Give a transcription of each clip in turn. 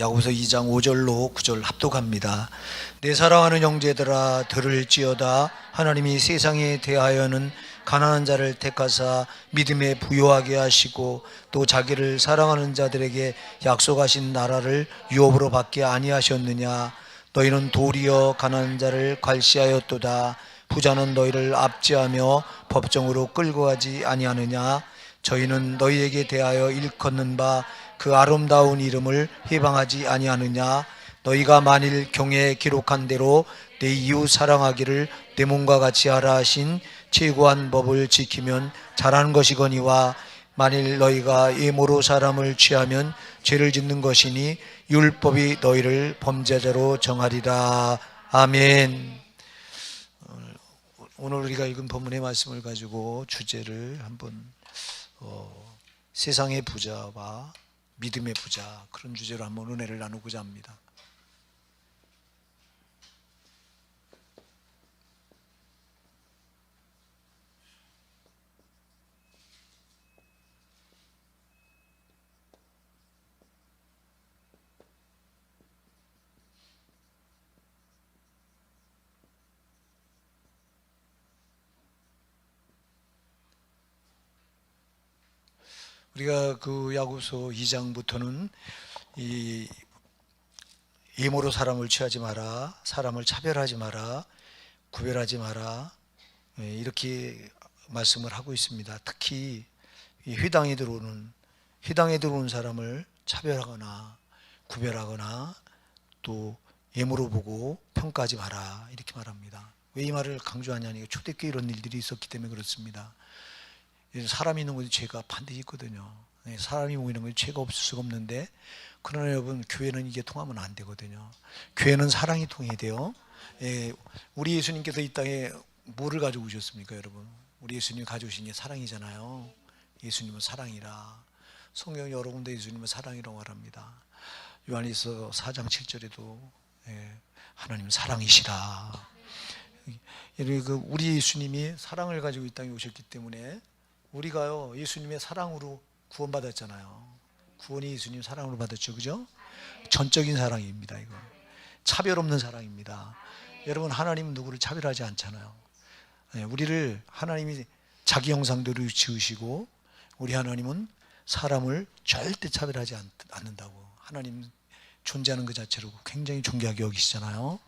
야고보서 2장 5절로 9절 합독합니다. 내 사랑하는 형제들아 들을지어다. 하나님이 세상에 대하여는 가난한 자를 택하사 믿음에 부요하게 하시고 또 자기를 사랑하는 자들에게 약속하신 나라를 유업으로 받게 아니하셨느냐. 너희는 도리어 가난한 자를 괄시하였도다. 부자는 너희를 압제하며 법정으로 끌고 가지 아니하느냐. 저희는 너희에게 대하여 일컫는 바 그 아름다운 이름을 해방하지 아니하느냐. 너희가 만일 경에 기록한 대로 내 이웃 사랑하기를 내 몸과 같이 하라 하신 최고한 법을 지키면 잘하는 것이거니와 만일 너희가 예모로 사람을 취하면 죄를 짓는 것이니 율법이 너희를 범죄자로 정하리라. 아멘. 오늘 우리가 읽은 본문의 말씀을 가지고 주제를 한번 세상의 부자와 믿음의 부자, 그런 주제로 한번 은혜를 나누고자 합니다. 우리가 그 야고보서 2장부터는 이 예모로 사람을 취하지 마라, 사람을 차별하지 마라, 구별하지 마라, 이렇게 말씀을 하고 있습니다. 특히 이 회당에 들어오는 사람을 차별하거나 구별하거나 또 예모로 보고 평가하지 마라, 이렇게 말합니다. 왜 이 말을 강조하냐니 초대교회 이런 일들이 있었기 때문에 그렇습니다. 사람이 있는 곳에 죄가 반드시 있거든요. 사람이 모이는 곳에 죄가 없을 수가 없는데, 그러나 여러분, 교회는 이게 통하면 안 되거든요. 교회는 사랑이 통해야 돼요. 우리 예수님께서 이 땅에 뭐를 가지고 오셨습니까, 여러분? 우리 예수님이 가져오신 게 사랑이잖아요. 예수님은 사랑이라. 성경 여러 군데 예수님은 사랑이라고 말합니다. 요한일서 4장 7절에도 하나님은 사랑이시라. 우리 예수님이 사랑을 가지고 이 땅에 오셨기 때문에 우리가요, 예수님의 사랑으로 구원받았잖아요. 구원이 예수님 사랑으로 받았죠, 그죠? 전적인 사랑입니다. 이거 차별 없는 사랑입니다. 여러분, 하나님은 누구를 차별하지 않잖아요. 우리를 하나님이 자기 형상대로 지으시고, 우리 하나님은 사람을 절대 차별하지 않는다고. 하나님 존재하는 그 자체로 굉장히 존귀하게 여기시잖아요.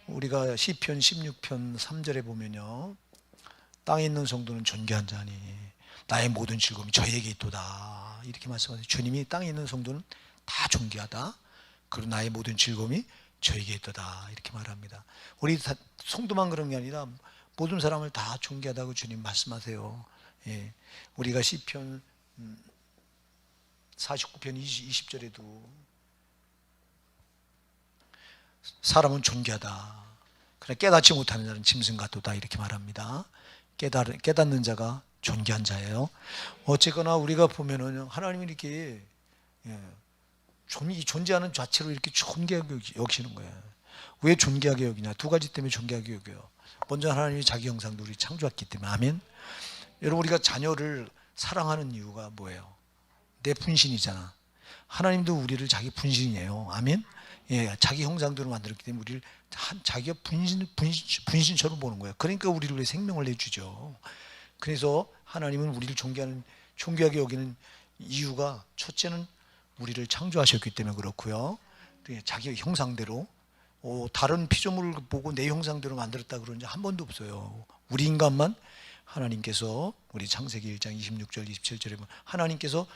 우리가 시편 16편 3절에 보면요, 땅에 있는 성도는 존귀한 자니 나의 모든 즐거움이 저에게 있도다, 이렇게 말씀하세요. 주님이 땅에 있는 성도는 다 존귀하다, 그리고 나의 모든 즐거움이 저에게 있도다, 이렇게 말합니다. 우리 성도만 그런 게 아니라 모든 사람을 다 존귀하다고 주님 말씀하세요. 우리가 시편 49편 20절에도 사람은 존귀하다, 그러나 깨닫지 못하는 자는 짐승 같도다, 이렇게 말합니다. 깨닫는 자가 존귀한 자예요. 어쨌거나 우리가 보면은 하나님이 이렇게 존재하는 자체로 이렇게 존귀하게 여기시는 거예요. 왜 존귀하게 여기냐? 두 가지 때문에 존귀하게 여겨요. 먼저 하나님이 자기 형상도 우리 창조했기 때문에. 아멘. 여러분, 우리가 자녀를 사랑하는 이유가 뭐예요? 내 분신이잖아. 하나님도 우리를 자기 분신이에요. 아멘. 자기 형상대로 만들었기 때문에 우리를 자기가 분신처럼 보는 거예요. 그러니까 우리를 위해 생명을 내주죠. 그래서 하나님은 우리를 존귀하게 여기는 이유가, 첫째는 우리를 창조하셨기 때문에 그렇고요. 자기 형상대로, 다른 피조물을 보고 내 형상대로 만들었다 그런 적 한 번도 없어요. 우리 인간만 하나님께서, 우리 창세기 1장 26절 27절에 보면 하나님께서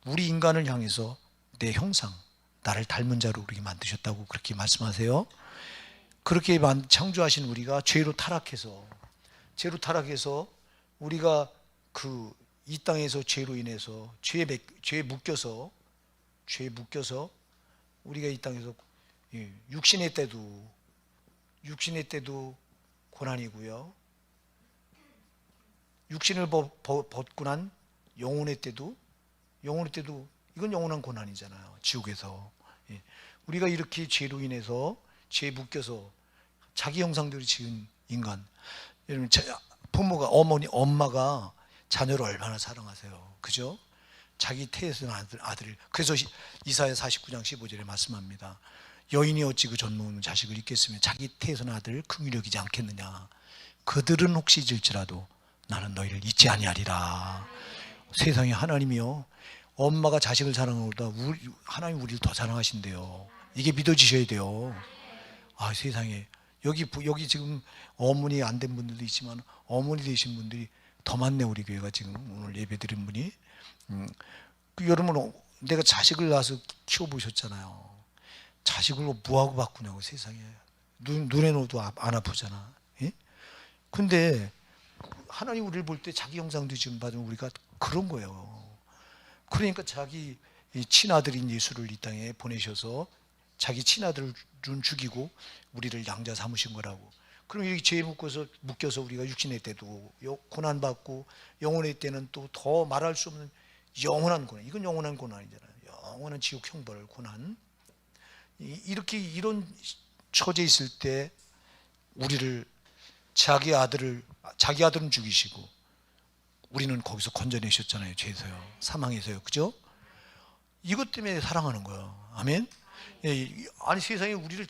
우리 인간을 향해서 내 형상, 나를 닮은 자로 우리를 만드셨다고 그렇게 말씀하세요. 그렇게 창조하신 우리가 죄로 타락해서 우리가 이 땅에서 죄로 인해서 죄에 묶여서 우리가 이 땅에서 육신의 때도 고난이고요, 육신을 벗고 난 영혼의 때도 이건 영원한 고난이잖아요. 지옥에서 우리가 이렇게 죄로 인해서 죄에 묶여서 자기 형상대로 지은 인간, 여러분, 부모가 엄마가 자녀를 얼마나 사랑하세요, 그죠? 자기 태에서 난 아들을. 그래서 이사야 49장 15절에 말씀합니다. 여인이 어찌 그 젖먹는 자식을 잊겠으며 자기 태에서 난 아들을 긍휼히 여기지 않겠느냐. 그들은 혹시 잊을지라도 나는 너희를 잊지 아니하리라. 세상에 하나님이요, 엄마가 자식을 사랑하는 것보다 하나님 우리를 더 사랑하신대요. 이게 믿어지셔야 돼요. 아, 세상에 여기 지금 어머니 안 된 분들도 있지만 어머니 되신 분들이 더 많네. 우리 교회가 지금 오늘 예배 드린 분이. 여러분, 내가 자식을 낳아서 키워보셨잖아요. 자식을 뭐하고 바꾸냐고. 세상에 눈에 넣어도 안 아프잖아. 예? 근데 하나님 우리를 볼 때 자기 형상도 지금 받으면 우리가 그런 거예요. 그러니까 자기 친아들인 예수를 이 땅에 보내셔서 자기 친아들을 죽이고 우리를 양자 삼으신 거라고. 그럼 이렇게 죄에 묶여서 우리가 육신의 때도 고난받고 영혼의 때는 또 더 말할 수 없는 영원한 고난. 이건 영원한 고난이잖아요. 영원한 지옥 형벌 고난. 이렇게 이런 처지에 있을 때 우리를 자기 아들은 죽이시고 우리는 거기서 건져내셨잖아요. 죄에서요, 사망에서요. 그죠? 이것 때문에 사랑하는 거예요. 아멘. 아니, 세상에 우리를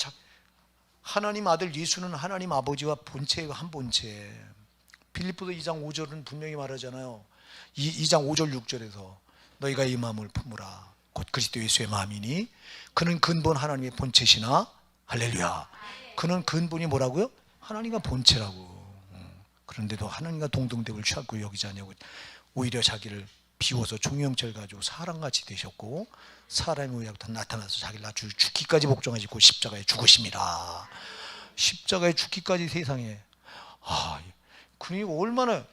하나님 아들 예수는 하나님 아버지와 본체의 한 본체. 빌립보서 2장 5절은 분명히 말하잖아요. 2장 5절 6절에서 너희가 이 마음을 품으라. 곧 그리스도 예수의 마음이니 그는 근본 하나님의 본체시나. 할렐루야. 그는 근본이 뭐라고요? 하나님과 본체라고. 그런데도 하나님과 동등됨을 취하고 여기지 않냐고. 오히려 자기를 비워서 종형체를 가지고 사람같이 되셨고 사람의 모양으로 나타나서 자기를 낮추고 죽기까지 복종하시고 십자가에 죽으심이라. 십자가에 죽기까지. 세상에. 그러니까 얼마나,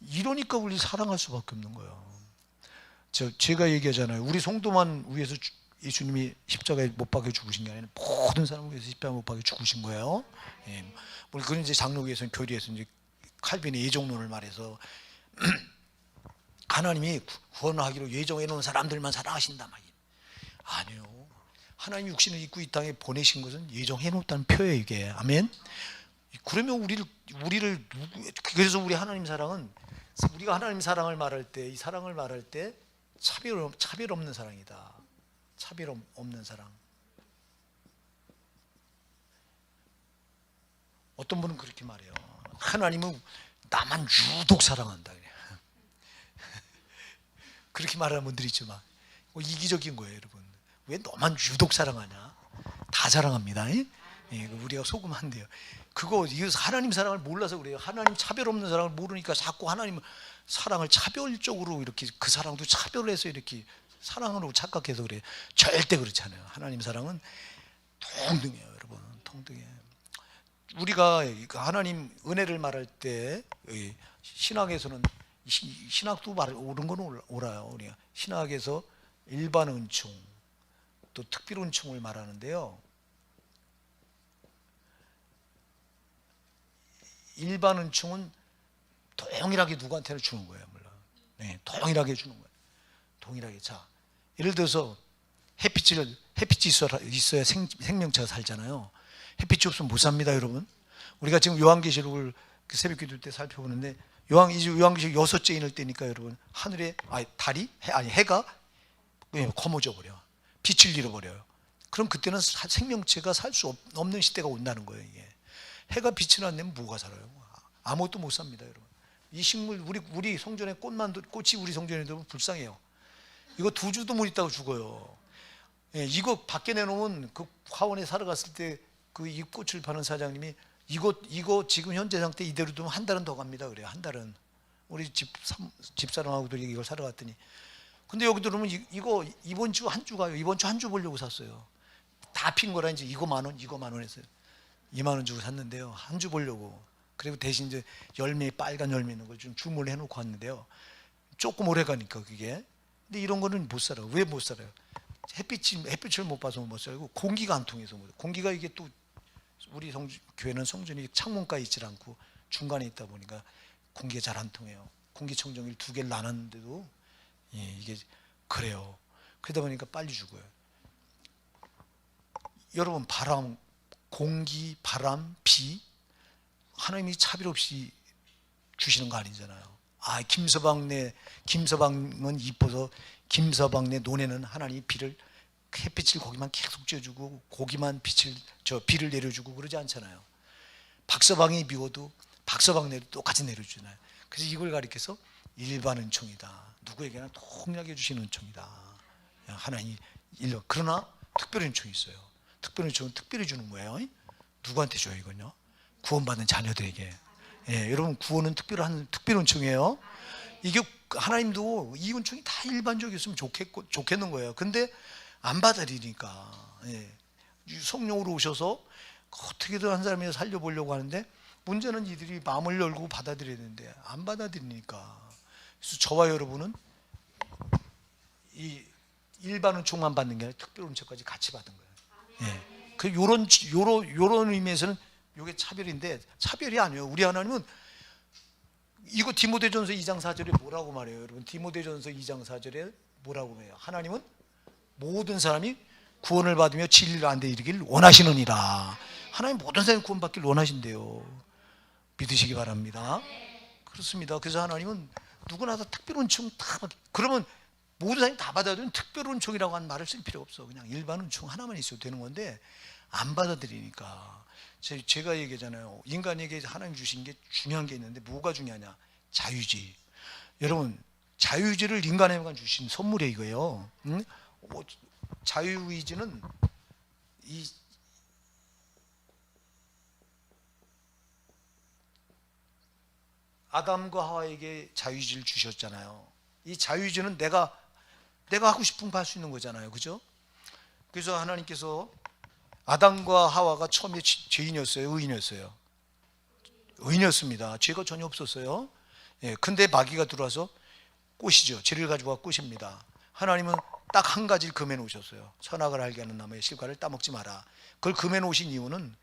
이러니까 우리 사랑할 수밖에 없는 거예요. 제가 얘기하잖아요. 우리 성도만 위해서 예수님이 십자가에 못 박혀 죽으신 게 아니라 모든 사람을 위해서 십자가에 못 박혀 죽으신 거예요. 그건 이제 장로교에서는, 교리에서 이제 칼빈의 예정론을 말해서 하나님이 구원하기로 예정해 놓은 사람들만 사랑하신다. 아니요. 하나님 육신을 입고 이 땅에 보내신 것은 예정해 놓았다는 표예요, 이게. 아멘. 그러면 그래서 우리 하나님 사랑은, 우리가 하나님 사랑을 말할 때, 이 사랑을 말할 때 차별 없는 사랑이다. 차별 없는 사랑. 어떤 분은 그렇게 말해요. 하나님은 나만 유독 사랑한다. 그렇게 말하는 분들이 있지만 이기적인 거예요, 여러분. 왜 너만 유독 사랑하냐? 다 사랑합니다. 우리가 속으면 안 돼요. 이거 하나님 사랑을 몰라서 그래요. 하나님 차별 없는 사랑을 모르니까 자꾸 하나님 사랑을 차별적으로 이렇게, 그 사랑도 차별해서 이렇게 사랑으로 착각해서 그래요. 절대 그렇지 않아요. 하나님 사랑은 동등해요, 여러분. 동등해. 우리가 하나님 은혜를 말할 때 신학에서는, 신학도 옳은 건 옳아요. 우리가 신학에서 일반 은총 또 특별 은총을 말하는데요. 일반 은총은 동일하게 누구한테나 주는 거예요. 물론. 동일하게 주는 거예요. 동일하게. 자, 예를 들어서 햇빛이 있어야 생명체가 살잖아요. 햇빛이 없으면 못 삽니다, 여러분. 우리가 지금 요한계시록을 새벽 기도 때 살펴보는데 요한계시록 6째 인을 때니까 여러분, 하늘에 해가 거머져 버려. 빛을 잃어버려요. 그럼 그때는 생명체가 살 수 없는 시대가 온다는 거예요. 이게 해가 빛을 안 내면 뭐가 살아요? 아무것도 못 삽니다, 여러분. 이 식물, 우리 성전에 꽃이 우리 성전에 들어오면 불쌍해요. 이거 2주도 못 있다가 죽어요. 이거 밖에 내놓으면, 그 화원에 살아갔을 때 그 이 꽃을 파는 사장님이 이거 지금 현재 상태 이대로 두면 한 달은 더 갑니다. 그래요. 한 달은. 우리 집사람하고도 이걸 사러 갔더니, 근데 여기 들어오면 이거 이번 주 한 주 가요. 이번 주 한 주 보려고 샀어요. 다 핀 거라. 이제 이거 10,000원, 이거 10,000원 했어요. 20,000원 주고 샀는데요. 한 주 보려고. 그리고 대신 이제 빨간 열매 있는 걸 좀 주문을 해놓고 왔는데요. 조금 오래 가니까 그게. 근데 이런 거는 못 살아요. 왜 못 살아요? 햇빛을 못 봐서 못 살고, 공기가 안 통해서 못 살아요. 공기가 이게 또 우리 교회는 성전이 창문가에 있질 않고 중간에 있다 보니까 공기가 잘 안 통해요. 공기청정기를 2개를 나눴는데도 이게 그래요. 그러다 보니까 빨리 죽어요. 여러분, 공기, 바람, 비, 하나님이 차별 없이 주시는 거 아니잖아요. 김서방은 이뻐서 김서방네 논에는 하나님이 햇빛을 거기만 계속 쬐주고 고기만 비를 내려주고 그러지 않잖아요. 박서방이 미워도 박서방네도 똑같이 내려주잖아요. 그래서 이걸 가리켜서 일반 은총이다. 누구에게나 동일하게 주시는 은총이다. 하나님이 그러나 특별 은총이 있어요. 특별 은총은 특별히 주는 거예요. 누구한테 줘요 이건요? 구원받은 자녀들에게. 여러분 구원은 특별 은총이에요. 이게 하나님도 이 은총이 다 일반적이었으면 좋겠는 거예요. 근데 안 받아들이니까 성령으로 오셔서 어떻게든 한 사람이 살려보려고 하는데 문제는 이들이 마음을 열고 받아들여야 되는데 안 받아들이니까. 그래서 저와 여러분은 이 일반 은총만 받는 게 아니라 특별 은총까지 같이 받은 거예요. 그 요런 의미에서는 이게 차별인데 차별이 아니에요. 우리 하나님은 이거 디모데전서 2장 4절에 뭐라고 말해요? 여러분 디모데전서 2장 4절에 뭐라고 해요? 하나님은 모든 사람이 구원을 받으며 진리를 안되 이르기를 원하시느니라. 하나님 모든 사람이 구원받기를 원하신대요. 믿으시기 바랍니다. 그렇습니다. 그래서 하나님은 누구나 다 특별 은총 그러면 모든 사람이 다 받아들이는 특별 은총이라고 하는 말을 쓸 필요 없어. 그냥 일반 은총 하나만 있어도 되는 건데 안 받아들이니까. 제가 얘기하잖아요. 인간에게 하나님 주신 게 중요한 게 있는데 뭐가 중요하냐? 자유지. 여러분 자유의지를 인간에게만 주신 선물이에요 이거예요. 응? 자유의지는 이 아담과 하와에게 자유의지를 주셨잖아요. 이 자유의지는 내가 하고 싶은 거 할 수 있는 거잖아요. 그죠? 그래서 하나님께서 아담과 하와가 처음에 죄인이었어요? 의인이었어요? 의인이었습니다. 죄가 전혀 없었어요. 근데 마귀가 들어와서 꽃이죠. 죄를 가지고 와 꽃입니다. 하나님은 딱 한 가지를 금해 놓으셨어요. 선악을 알게 하는 나무의 실과를 따먹지 마라. 그걸 금해 놓으신 이유는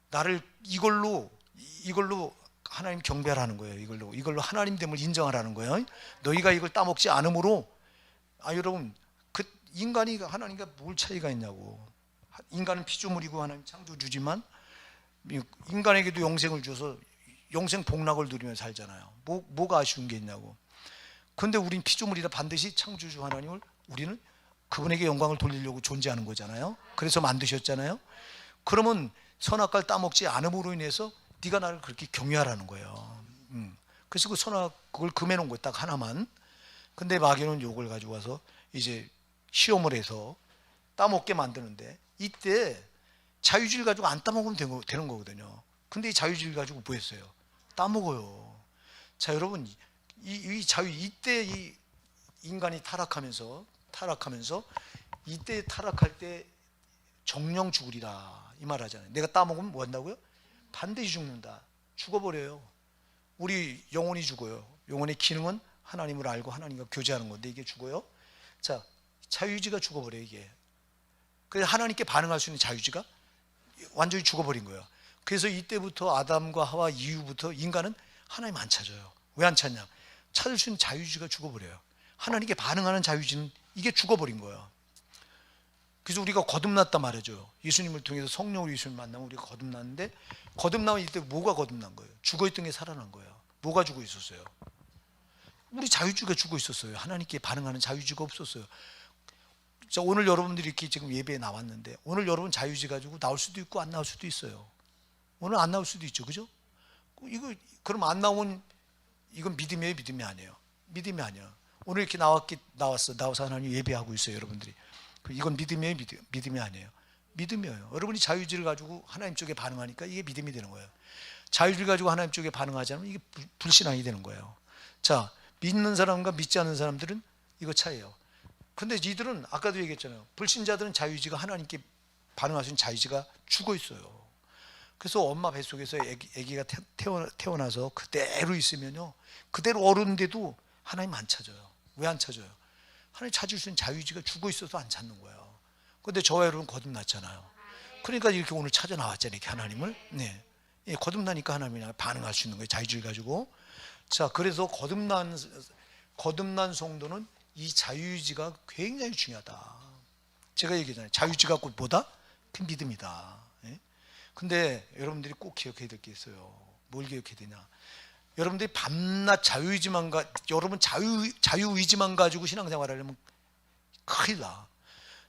나를 이걸로 하나님 경배하라는 거예요. 이걸로 하나님됨을 인정하라는 거예요. 너희가 이걸 따먹지 않으므로 여러분 그 인간이 하나님과 뭘 차이가 있냐고. 인간은 피조물이고 하나님 창조주지만 인간에게도 영생을 줘서 영생 복락을 누리며 살잖아요. 뭐가 아쉬운 게 있냐고. 근데 우린 피조물이라 반드시 창조주 하나님을 우리는 그분에게 영광을 돌리려고 존재하는 거잖아요. 그래서 만드셨잖아요. 그러면 선악과를 따먹지 않음으로 인해서 네가 나를 그렇게 경외하라는 거예요. 그래서 그 그걸 금해 놓은 거예요. 딱 하나만. 근데 마귀는 요걸 가지고 와서 이제 시험을 해서 따먹게 만드는데 이때 자유주의를 가지고 안 따먹으면 되는 거거든요. 근데 이 자유주의를 가지고 뭐 했어요? 따먹어요. 자 여러분 이때 이 인간이 타락하면서 이때 타락할 때 정령 죽으리라 이 말 하잖아요. 내가 따먹으면 뭐 한다고요? 반드시 죽는다. 죽어버려요. 우리 영혼이 죽어요. 영혼의 기능은 하나님을 알고 하나님과 교제하는 건데 이게 죽어요. 자 자유의지가 죽어버려요. 이게 그래서 하나님께 반응할 수 있는 자유의지가 완전히 죽어버린 거예요. 그래서 이때부터 아담과 하와 이후부터 인간은 하나님 안 찾아요. 왜 안 찾냐? 찾을 수 있는 자유의지가 죽어버려요. 하나님께 반응하는 자유의지는 이게 죽어버린 거예요. 그래서 우리가 거듭났단 말이죠. 예수님을 통해서 성령으로 예수님을 만나면 우리가 거듭났는데 거듭나면 이때 뭐가 거듭난 거예요? 죽어있던 게 살아난 거예요. 뭐가 죽어 있었어요? 우리 자유의지가 죽어 있었어요. 하나님께 반응하는 자유의지가 없었어요. 자, 오늘 여러분들이 이렇게 지금 예배에 나왔는데 오늘 여러분 자유의지 가지고 나올 수도 있고 안 나올 수도 있어요. 오늘 안 나올 수도 있죠. 그죠? 그럼 안 나오면 이건 믿음이에요? 믿음이 아니에요? 믿음이 아니야. 오늘 이렇게 나와서 하나님 예배하고 있어요. 여러분들이. 이건 믿음이에요? 믿음이 아니에요? 믿음이에요. 여러분이 자유의지를 가지고 하나님 쪽에 반응하니까 이게 믿음이 되는 거예요. 자유의지를 가지고 하나님 쪽에 반응하지 않으면 이게 불신앙이 되는 거예요. 자, 믿는 사람과 믿지 않는 사람들은 이거 차이예요. 근데 이들은 아까도 얘기했잖아요. 불신자들은 자유의지가 하나님께 반응할 수 있는 자유의지가 죽어 있어요. 그래서 엄마 뱃속에서 아기가 태어나서 그대로 있으면요, 그대로 어른인데도 하나님 안 찾아요. 왜 안 찾아요? 하나님 찾을 수 있는 자유의지가 죽어 있어서 안 찾는 거예요. 근데 저와 여러분 거듭났잖아요. 그러니까 이렇게 오늘 찾아 나왔잖아요. 이렇게 하나님을. 네. 거듭나니까 하나님이 반응할 수 있는 거예요. 자유의지를 가지고. 자, 그래서 거듭난 성도는 이 자유의지가 굉장히 중요하다. 제가 얘기했잖아요. 자유의지가 곧 뭐다? 그 믿음이다. 근데 여러분들이 꼭 기억해야 될 게 있어요. 뭘 기억해야 되냐? 여러분들이 밤낮 여러분 자유의지만 가지고 신앙생활 하려면 큰일 나.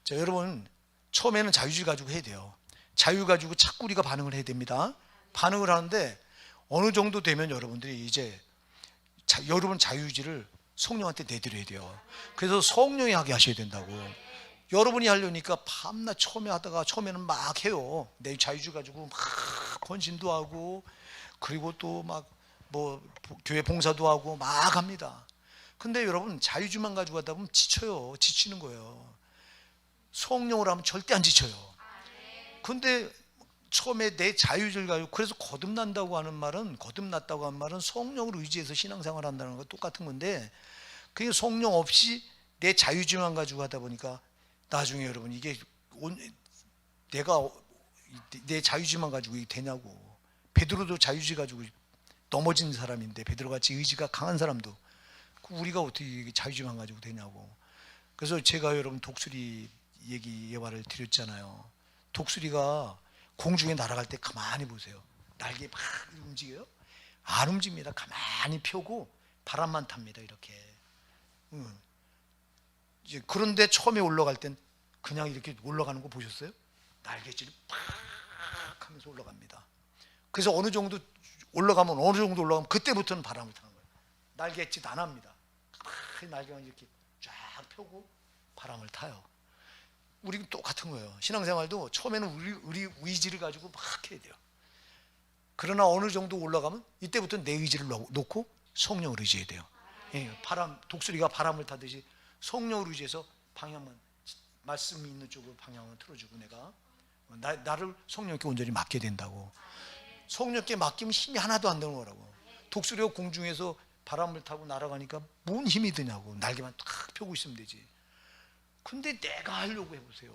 자, 여러분 처음에는 자유의지 가지고 해야 돼요. 자유 가지고 자꾸 우리가 반응을 해야 됩니다. 반응을 하는데 어느 정도 되면 여러분들이 이제 여러분 자유의지를 성령한테 내드려야 돼요. 그래서 성령이 하게 하셔야 된다고. 여러분이 하려니까 밤낮 처음에는 막 해요. 내 자유의지 가지고 막 헌신도 하고, 그리고 또 막 뭐 교회 봉사도 하고 막 합니다. 근데 여러분 자유의지만 가지고 하다 보면 지치는 거예요. 성령으로 하면 절대 안 지쳐요. 근데 처음에 내 자유의지를 가지고, 그래서 거듭났다고 하는 말은 성령을 의지해서 신앙생활 한다는 거 똑같은 건데, 그게 성령 없이 내 자유의지만 가지고 하다 보니까 나중에 여러분 이게 내가 내 자유의지만 가지고 이게 되냐고. 베드로도 자유의지 가지고 넘어진 사람인데, 베드로같이 의지가 강한 사람도 우리가 어떻게 자유의지만 가지고 되냐고. 그래서 제가 여러분 독수리 예화를 드렸잖아요. 독수리가 공중에 날아갈 때 가만히 보세요. 날개 막 움직여요? 안 움직입니다. 가만히 펴고 바람만 탑니다. 이렇게. 이제 그런데 처음에 올라갈 땐 그냥 이렇게 올라가는 거 보셨어요? 날개질을 팍 하면서 올라갑니다. 그래서 어느 정도 올라가면 그때부터는 바람을 타는 거예요. 날갯짓 안 합니다. 날개만 이렇게 쫙 펴고 바람을 타요. 우리는 똑같은 거예요. 신앙생활도 처음에는 우리 의지를 가지고 막 해야 돼요. 그러나 어느 정도 올라가면 이때부터 내 의지를 놓고 성령을 의지해야 돼요. 예, 독수리가 바람을 타듯이 성령을 의지해서 방향만, 말씀이 있는 쪽으로 방향을 틀어주고, 내가 나를 성령께 온전히 맡게 된다고. 성령께 맡기면 힘이 하나도 안 드는 거라고. 독수리가 공중에서 바람을 타고 날아가니까 뭔 힘이 드냐고. 날개만 탁 펴고 있으면 되지. 근데 내가 하려고 해보세요.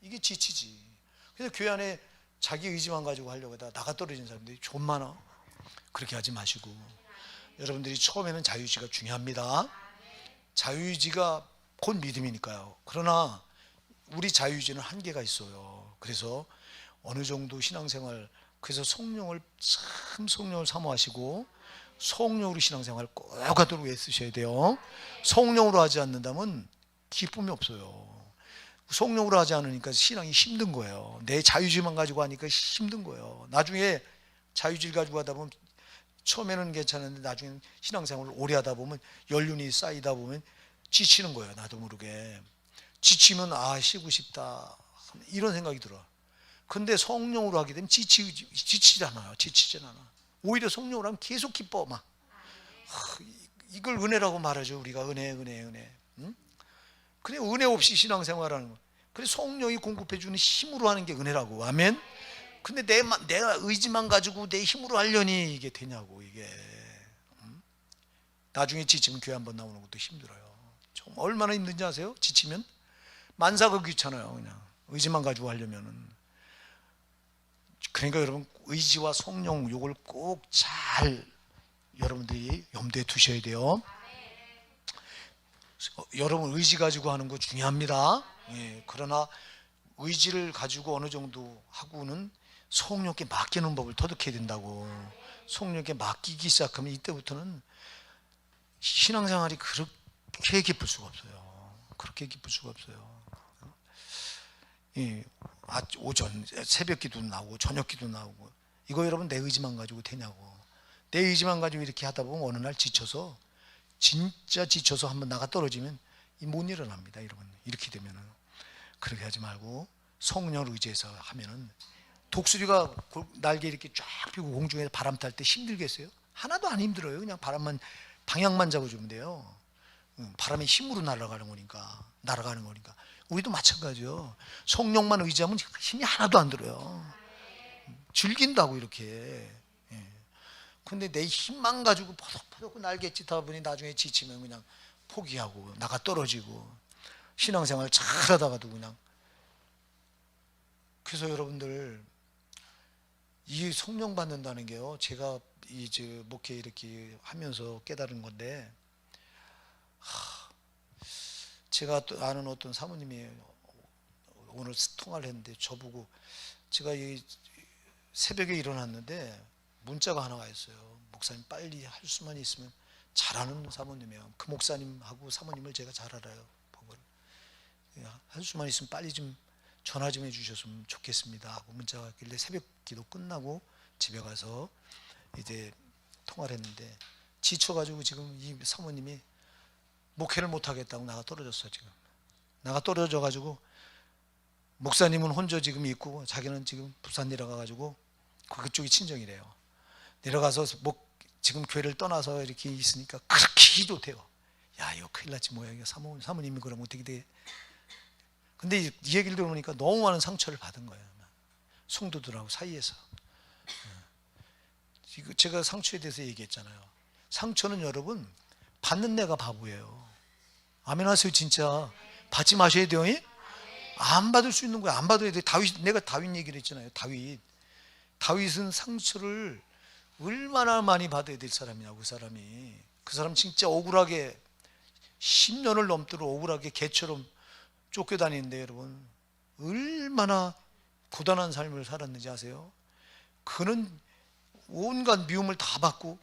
이게 지치지. 그래서 교회 안에 자기 의지만 가지고 하려고 하다 나가 떨어진 사람들이 좀 많아. 그렇게 하지 마시고, 여러분들이 처음에는 자유의지가 중요합니다. 자유의지가 곧 믿음이니까요. 그러나 우리 자유의지는 한계가 있어요. 그래서 어느 정도 신앙생활, 그래서 성령을 사모하시고 성령으로 신앙생활 꼭 하도록 애쓰셔야 돼요. 성령으로 하지 않는다면 기쁨이 없어요. 성령으로 하지 않으니까 신앙이 힘든 거예요. 내 자유의지만 가지고 하니까 힘든 거예요. 나중에 자유의지를 가지고 하다 보면 처음에는 괜찮은데 나중에 신앙생활을 오래 하다 보면 연륜이 쌓이다 보면 지치는 거예요. 나도 모르게 지치면 쉬고 싶다 이런 생각이 들어. 근데 성령으로 하게 되면 지치지 않아요. 오히려 성령으로 하면 계속 기뻐. 막 이걸 은혜라고 말하죠. 우리가 은혜. 응? 그래, 은혜 없이 신앙생활하는 거. 그래, 성령이 공급해 주는 힘으로 하는 게 은혜라고. 아멘. 근데 내가 의지만 가지고 내 힘으로 하려니 이게 되냐고. 이게 나중에 지치면 교회 한번 나오는 것도 힘들어요. 정말 얼마나 힘든지 아세요? 지치면 만사가 귀찮아요. 그냥 의지만 가지고 하려면은. 그러니까 여러분 의지와 성령 요걸 꼭 잘 여러분들이 염두에 두셔야 돼요. 여러분 의지 가지고 하는 거 중요합니다. 예, 그러나 의지를 가지고 어느 정도 하고는 성령께 맡기는 법을 터득해야 된다고. 성령께 맡기기 시작하면 이때부터는 신앙생활이 그렇게 기쁠 수가 없어요. 예, 오전 새벽 기도 나오고 저녁 기도 나오고, 이거 여러분 내 의지만 가지고 되냐고. 내 의지만 가지고 이렇게 하다 보면 어느 날 진짜 지쳐서 한번 나가 떨어지면 못 일어납니다. 여러분 이렇게 되면은. 그렇게 하지 말고 성령을 의지해서 하면은, 독수리가 날개 이렇게 쫙 펴고 공중에 바람 탈 때 힘들겠어요? 하나도 안 힘들어요. 그냥 방향만 잡아주면 돼요. 바람의 힘으로 날아가는 거니까. 우리도 마찬가지요. 성령만 의지하면 힘이 하나도 안 들어요. 즐긴다고 이렇게. 근데 내 힘만 가지고 퍼덕퍼덕 날갯짓 하다 보니 나중에 지치면 그냥 포기하고 나가 떨어지고 신앙생활 잘하다가도 그냥. 그래서 여러분들 이 성령 받는다는 게요, 제가 이제 목회 이렇게 하면서 깨달은 건데, 제가 또 아는 어떤 사모님이 오늘 통화를 했는데 저보고, 제가 이 새벽에 일어났는데 문자가 하나 와 있어요. 목사님 빨리 할 수만 있으면, 잘하는 사모님이에요. 그 목사님하고 사모님을 제가 잘 알아요. 할 수만 있으면 빨리 좀 전화 좀 해주셨으면 좋겠습니다 하고 문자가 왔길래 새벽 기도 끝나고 집에 가서 이제 통화를 했는데, 지쳐가지고 지금 이 사모님이 목회를 못하겠다고 나가 떨어졌어. 지금 나가 떨어져가지고 목사님은 혼자 지금 있고 자기는 지금 부산 내려가가지고 그쪽이 친정이래요. 내려가서 지금 교회를 떠나서 이렇게 있으니까 그렇게 좋대요. 야, 이거 큰일 났지 뭐야. 이거 사모님이 그러면 어떻게 돼. 근데 이 얘기를 들어보니까 너무 많은 상처를 받은 거예요. 성도들하고 사이에서. 제가 상처에 대해서 얘기했잖아요. 상처는 여러분 받는 내가 바보예요. 아멘 하세요. 진짜 받지 마셔야 돼요. 안 받을 수 있는 거야. 안 받아야 돼. 내가 다윗 얘기를 했잖아요. 다윗은 상처를 얼마나 많이 받아야 될 사람이냐고. 그 사람 진짜 억울하게 10년을 넘도록 억울하게 개처럼 쫓겨다니는데 여러분 얼마나 고단한 삶을 살았는지 아세요? 그는 온갖 미움을 다 받고,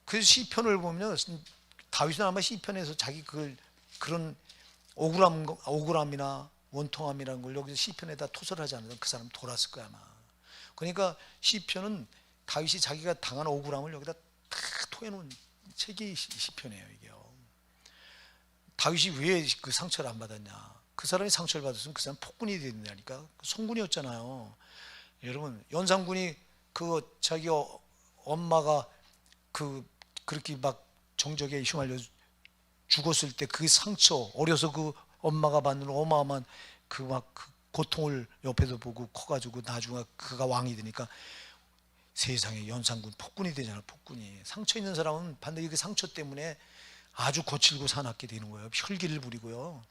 그 시편을 보면 다윗은 아마 시편에서 자기 그런 억울함이나 원통함이라는 걸 여기서 시편에다 토설하지 않아도 그 사람 돌았을 거야 아마. 그러니까 시편은 다윗이 자기가 당한 억울함을 여기다 다 토해놓은 책이 시편이에요. 이게요. 다윗이 왜 그 상처를 안 받았냐? 그 사람이 상처를 받았으면 그 사람 폭군이 된다니까. 송군이었잖아요. 여러분 연산군이 자기 엄마가 그렇게 막 정적에 휘말려 죽었을 때 그 상처, 어려서 그 엄마가 받는 어마어마한 그 고통을 옆에서 보고 커가지고 나중에 그가 왕이 되니까 세상에 연산군 폭군이 되잖아요. 폭군이. 상처 있는 사람은 반드시 그 상처 때문에 아주 거칠고 사납게 되는 거예요. 혈기를 부리고요.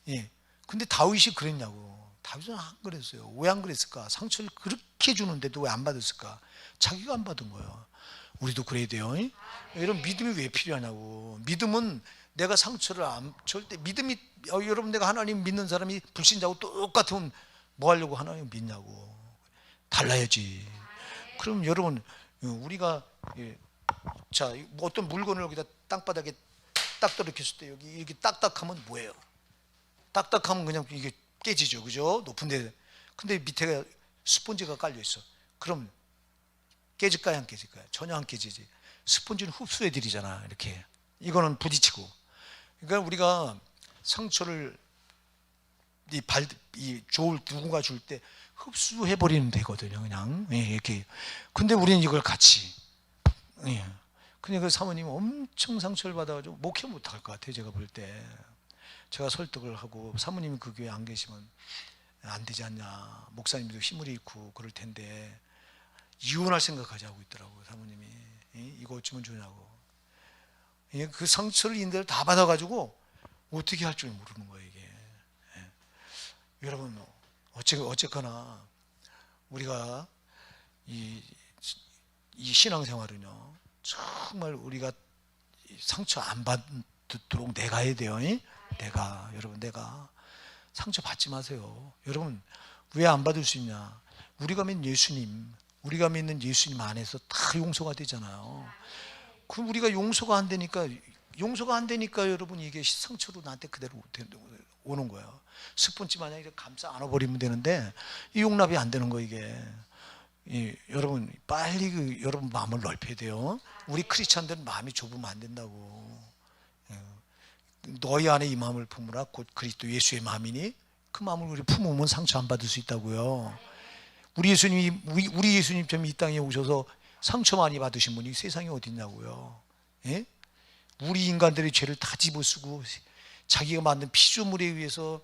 예. 근데 다윗이 그랬냐고. 다윗은 안 그랬어요. 왜 안 그랬을까? 상처를 그렇게 주는데도 왜 안 받았을까? 자기가 안 받은 거예요. 우리도 그래야 돼요. 여러분 믿음이 왜 필요하냐고. 믿음은 내가 상처를 절대 여러분 내가 하나님 믿는 사람이 불신자고 똑같으면 뭐 하려고 하나님 믿냐고. 달라야지. 그럼 여러분 우리가 어떤 물건을 여기다 땅바닥에 딱 떨어졌을 때 여기 이렇게 딱딱하면 뭐예요? 딱딱하면 그냥 이게 깨지죠, 그죠? 높은데. 근데 밑에 스펀지가 깔려 있어. 그럼 깨질까요, 안 깨질까요? 전혀 안 깨지지. 스펀지는 흡수해 드리잖아. 이렇게. 이거는 부딪히고. 그러니까 우리가 상처를 누군가 줄 때 흡수해 버리면 되거든요, 그냥. 예, 이렇게. 근데 우리는 이걸 같이. 예. 근데 그 사모님 엄청 상처를 받아가지고 목회 못할 것 같아요, 제가 볼 때. 제가 설득을 하고, 사모님이 그 교회 안 계시면 안 되지 않냐. 목사님도 힘을 잃고 그럴 텐데 이혼할 생각까지 하고 있더라고요, 사모님이. 이거 어쩌면 좋냐고. 그 상처를 인대를 다 받아가지고 어떻게 할 줄 모르는 거예요, 이게. 여러분 어쨌거나 우리가 이 신앙생활은요 정말 우리가 상처 안 받도록 내가 해야 돼요. 여러분 내가 상처 받지 마세요. 여러분 왜 안 받을 수 있냐? 우리가 믿는 예수님 안에서 다 용서가 되잖아요. 그럼 우리가 용서가 안 되니까 여러분 이게 상처로 나한테 그대로 오는 거예요. 스펀지 마냥 이렇게 감싸 안아버리면 되는데 이 용납이 안 되는 거 이게. 여러분 빨리 여러분 마음을 넓혀야 돼요. 우리 크리스찬들은 마음이 좁으면 안 된다고. 너희 안에 이 마음을 품으라 곧 그리스도 예수의 마음이니 그 마음을 우리 품으면 상처 안 받을 수 있다고요. 우리 예수님처럼 이 땅에 오셔서 상처 많이 받으신 분이 세상에 어디 있냐고요. 예? 우리 인간들의 죄를 다 집어쓰고 자기가 만든 피조물에 의해서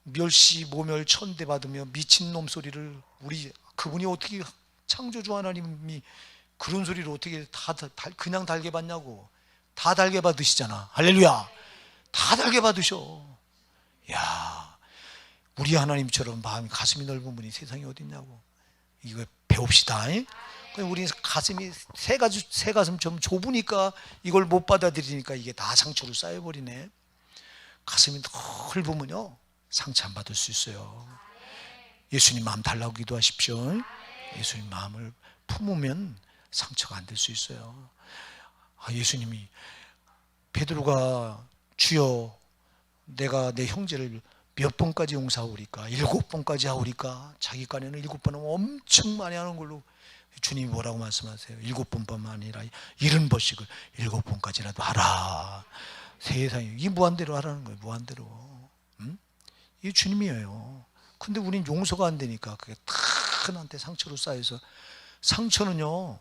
멸시 모멸 천대 받으며 미친놈 소리를 그분이 어떻게 창조주 하나님이 그런 소리를 어떻게 그냥 달게 받냐고. 다 달게 받으시잖아. 할렐루야. 다 달게 받으셔. 야, 우리 하나님처럼 마음이 가슴이 넓은 분이 세상에 어디 있냐고. 이거 배웁시다. 우리 가슴이 새 가슴처럼 좁으니까 이걸 못 받아들이니까 이게 다 상처로 쌓여버리네. 가슴이 넓으면요 상처 안 받을 수 있어요. 예수님 마음 달라고 기도하십시오. 예수님 마음을 품으면 상처가 안 될 수 있어요. 예수님이 베드로가 주여 내가 내 형제를 몇 번까지 용서하오리까? 7번까지 하오리까? 자기 간에는 7번 하면 엄청 많이 하는 걸로 주님이 뭐라고 말씀하세요? 7번뿐만 아니라 70번씩을 7번까지라도 하라. 세상에 이 무한대로 하라는 거예요. 무한대로. 이게 주님이에요. 근데 우린 용서가 안 되니까 그게 다 나한테 상처로 쌓여서, 상처는요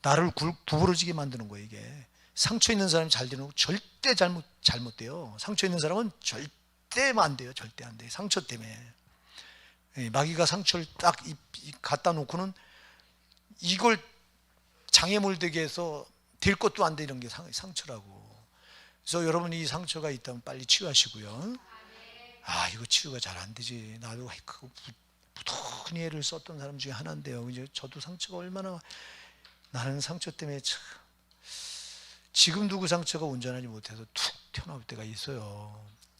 나를 구부러지게 만드는 거예요. 이게 상처 있는 사람이 잘 되는 거 절대 잘못돼요. 상처 있는 사람은 절대 안 돼요. 절대 안 돼요. 상처 때문에. 마귀가 상처를 딱 갖다 놓고는 이걸 장애물 되게 해서 될 것도 안 되는 게 상처라고. 그래서 여러분이 이 상처가 있다면 빨리 치유하시고요. 이거 치유가 잘 안 되지. 나도 그거 부득이 애를 썼던 사람 중에 하나인데요. 이제 저도 상처가 얼마나, 나는 상처 때문에 참 지금도 그 상처가 온전하지 못해서 툭 튀어나올 때가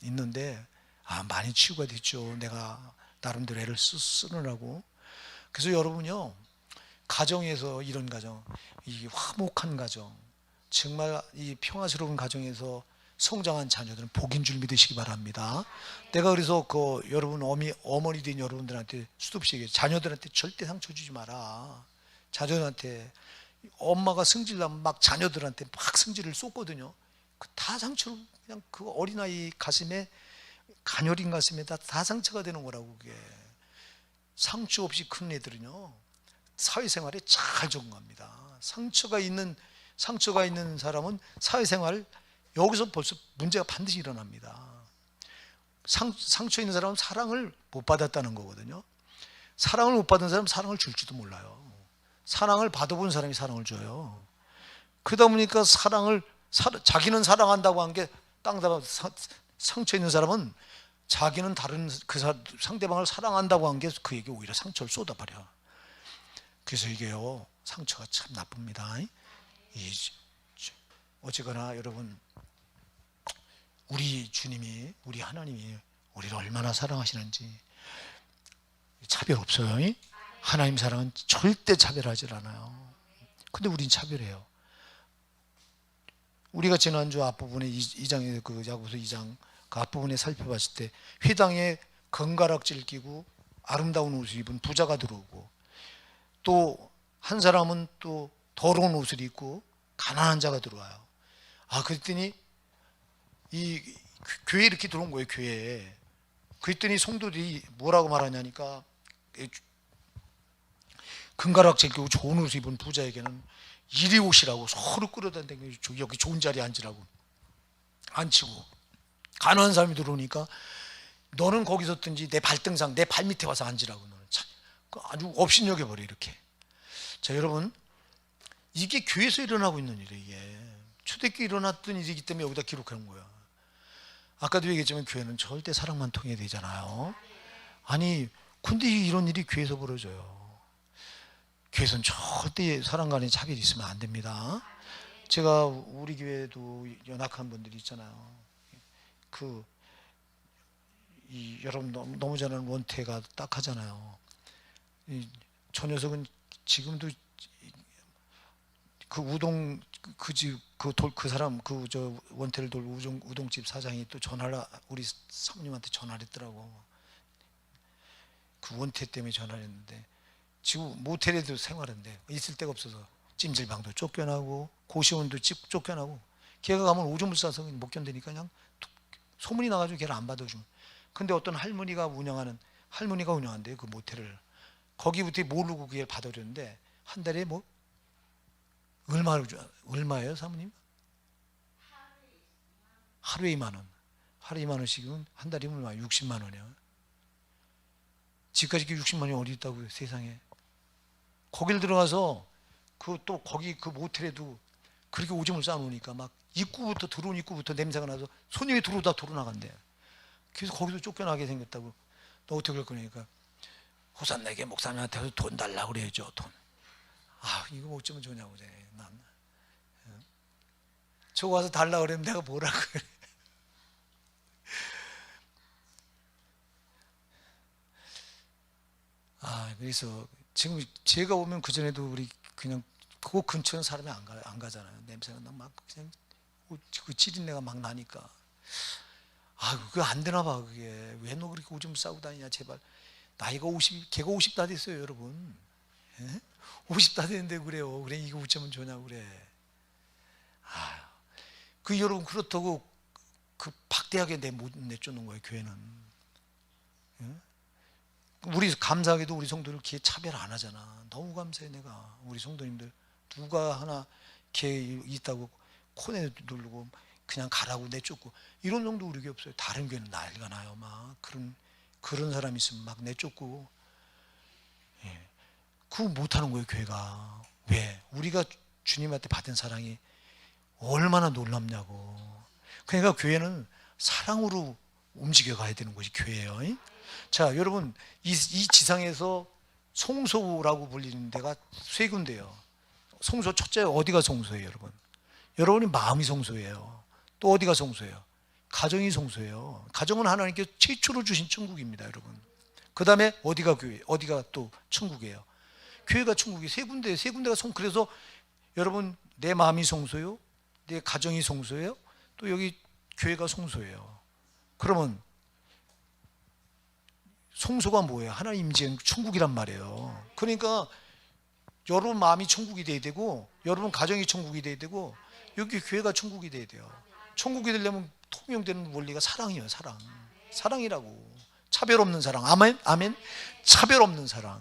있는데 많이 치유가 됐죠. 내가 나름대로 애를 쓰느라고. 그래서 여러분요, 가정에서 이런 가정, 이 화목한 가정, 정말 이 평화스러운 가정에서 성장한 자녀들은 복인 줄 믿으시기 바랍니다. 내가 그래서 여러분 어머니 된 여러분들한테 수없이 얘기해요. 자녀들한테 절대 상처 주지 마라. 자녀들한테 엄마가 승질나면 막 자녀들한테 막 승질을 쏟거든요. 다 상처로, 그냥 그 어린아이 가슴에, 가녀린 가슴에 다 상처가 되는 거라고. 그게 상처 없이 큰 애들은요 사회생활에 잘 적응합니다. 상처가 있는 사람은 사회생활, 여기서 벌써 문제가 반드시 일어납니다. 상처 있는 사람은 사랑을 못 받았다는 거거든요. 사랑을 못 받은 사람은 사랑을 줄지도 몰라요. 사랑을 받아본 사람이 사랑을 줘요. 그러다 보니까 자기는 사랑한다고 한 게 상처 있는 사람은 자기는 다른 상대방을 사랑한다고 한 게 그에게 오히려 상처를 쏟아버려. 그래서 이게요, 상처가 참 나쁩니다. 어쨌거나 여러분, 우리 주님이, 우리 하나님이 우리를 얼마나 사랑하시는지 차별 없어요. 하나님 사랑은 절대 차별하지 않아요. 근데 우린 차별해요. 우리가 지난주 앞부분에 2장에 야고보서 2장 그 앞부분에 살펴봤을 때 회당에 건가락지를 끼고 아름다운 옷을 입은 부자가 들어오고, 또 한 사람은 또 더러운 옷을 입고 가난한 자가 들어와요. 그랬더니 이 교회에 이렇게 들어온 거예요. 교회에. 그랬더니 성도들이 뭐라고 말하냐니까, 금가락지 끼고 좋은 옷을 입은 부자에게는 이리 오시라고 서로 끌어다니고 여기 좋은 자리에 앉으라고 앉히고, 가난한 사람이 들어오니까 너는 거기서 든지 내 발등상, 내 발 밑에 와서 앉으라고. 너는 참 아주 업신여겨버려 이렇게. 자, 여러분, 이게 교회에서 일어나고 있는 일이에요. 이게 초대교회 일어났던 일이기 때문에 여기다 기록하는 거야. 아까도 얘기했지만 교회는 절대 사랑만 통해야 되잖아요. 근데 이런 일이 교회에서 벌어져요. 교회에서는 절대 사람 간에 차별이 있으면 안 됩니다. 제가 우리 교회도 연약한 분들이 있잖아요. 여러분 너무 잘하는 원태가 딱 하잖아요. 저 녀석은 지금도 그 우동 그 사람 원태를 돌 우동집 사장이 또 우리 사모님한테 전화를 했더라고. 그 원태 때문에 전화를 했는데 지금 모텔에도 생활한대. 있을 데가 없어서 찜질방도 쫓겨나고 고시원도 쫓겨나고, 걔가 가면 오줌을 싸서 못 견디니까 그냥 소문이 나가지고 걔를 안 받아주고. 근데 어떤 할머니가 운영한대요, 그 모텔을. 거기부터 모르고 그게 받아줬는데 한 달에 얼마예요, 사모님? 하루에 2만 원. 하루에 2만 원씩은 한 달이면 얼마? 60만 원이요. 집까지 60만 원이 어디 있다고요, 세상에. 거길 들어가서 거기 그 모텔에도 그렇게 오줌을 싸놓으니까 막 들어온 입구부터 냄새가 나서 손님이 들어오다 나간대. 그래서 거기서 쫓겨나게 생겼다고. 너 어떻게 할 거니까 호산내게 목사님한테 돈 달라고 그래야죠, 돈. 이거 어쩌면 좋냐고. 난 저거 와서 달라고 그러면 내가 뭐라고 그래. 그래서 지금 제가 오면 그 전에도 우리 그냥 그 근처는 사람이 안 가잖아요. 냄새가 막 그냥 그 찌린내가 막 나니까. 아, 그거 안 되나 봐. 그게 왜 너 그렇게 오줌 싸고 다니냐 제발. 나이가 50, 걔가 50 다 됐어요, 여러분. 예? 50 다 됐는데 그래요. 그래 이거 어쩌면 좋냐고 그래. 아, 그 여러분 그렇다고 그 박대하게 내쫓는 거예요, 교회는. 예? 우리 감사하게도 우리 성도들 기회 차별 안 하잖아. 너무 감사해 내가. 우리 성도님들 누가 하나 기회 있다고 코에 누르고 그냥 가라고 내쫓고 이런 정도 우리 교회 없어요. 다른 교회는 난리가 나요. 막 그런 사람 있으면 막 내쫓고. 예. 그거 못하는 거예요, 교회가. 왜? 우리가 주님한테 받은 사랑이 얼마나 놀랍냐고. 그러니까 교회는 사랑으로 움직여 가야 되는 것이 교회예요. 자, 여러분 이 지상에서 성소라고 불리는 데가 세 군데예요. 성소 첫째 어디가 성소예요, 여러분? 여러분이 마음이 성소예요. 또 어디가 성소예요? 가정이 성소예요. 가정은 하나님께 최초로 주신 천국입니다, 여러분. 그 다음에 어디가 교회? 어디가 또 천국이에요? 교회가 천국이 세 군데가 그래서 여러분 내 마음이 성소요, 내 가정이 성소예요, 또 여기 교회가 성소예요. 그러면 성소가 뭐예요? 하나님 임재한 천국이란 말이에요. 그러니까 여러분 마음이 천국이 돼야 되고 여러분 가정이 천국이 돼야 되고 여기 교회가 천국이 돼야 돼요. 천국이 되려면 통용되는 원리가 사랑이에요. 사랑이라고. 차별 없는 사랑. 아멘. 아멘. 차별 없는 사랑.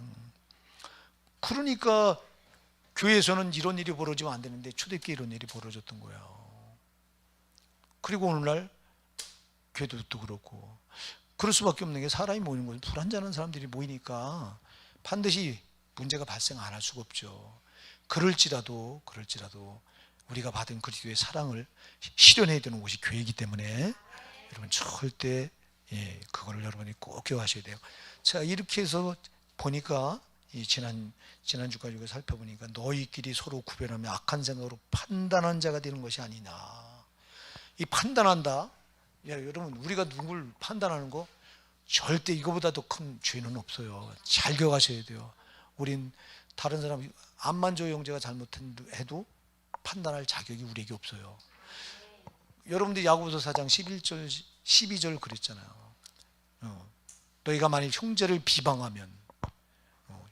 그러니까 교회에서는 이런 일이 벌어지면 안 되는데 초대교회 이런 일이 벌어졌던 거예요. 그리고 오늘날 교회도 또 그렇고. 그럴 수밖에 없는 게 사람이 모이는 거예요. 불안전한 사람들이 모이니까 반드시 문제가 발생 안 할 수가 없죠. 그럴지라도 우리가 받은 그리스도의 사랑을 실현해야 되는 곳이 교회이기 때문에 여러분 절대 그거를 여러분이 꼭 기억하셔야 돼요. 자, 이렇게 해서 보니까 이 지난주까지 이거 살펴보니까 너희끼리 서로 구별하며 악한 생각으로 판단한 자가 되는 것이 아니냐. 이 판단한다. 여러분 우리가 누굴 판단하는 거 절대 이거보다 더 큰 죄는 없어요. 잘 기억하셔야 돼요. 우린 다른 사람 암만조 형제가 잘못해도 판단할 자격이 우리에게 없어요. 여러분들 야고보서 4장 11절 12절 그랬잖아요. 너희가 만일 형제를 비방하면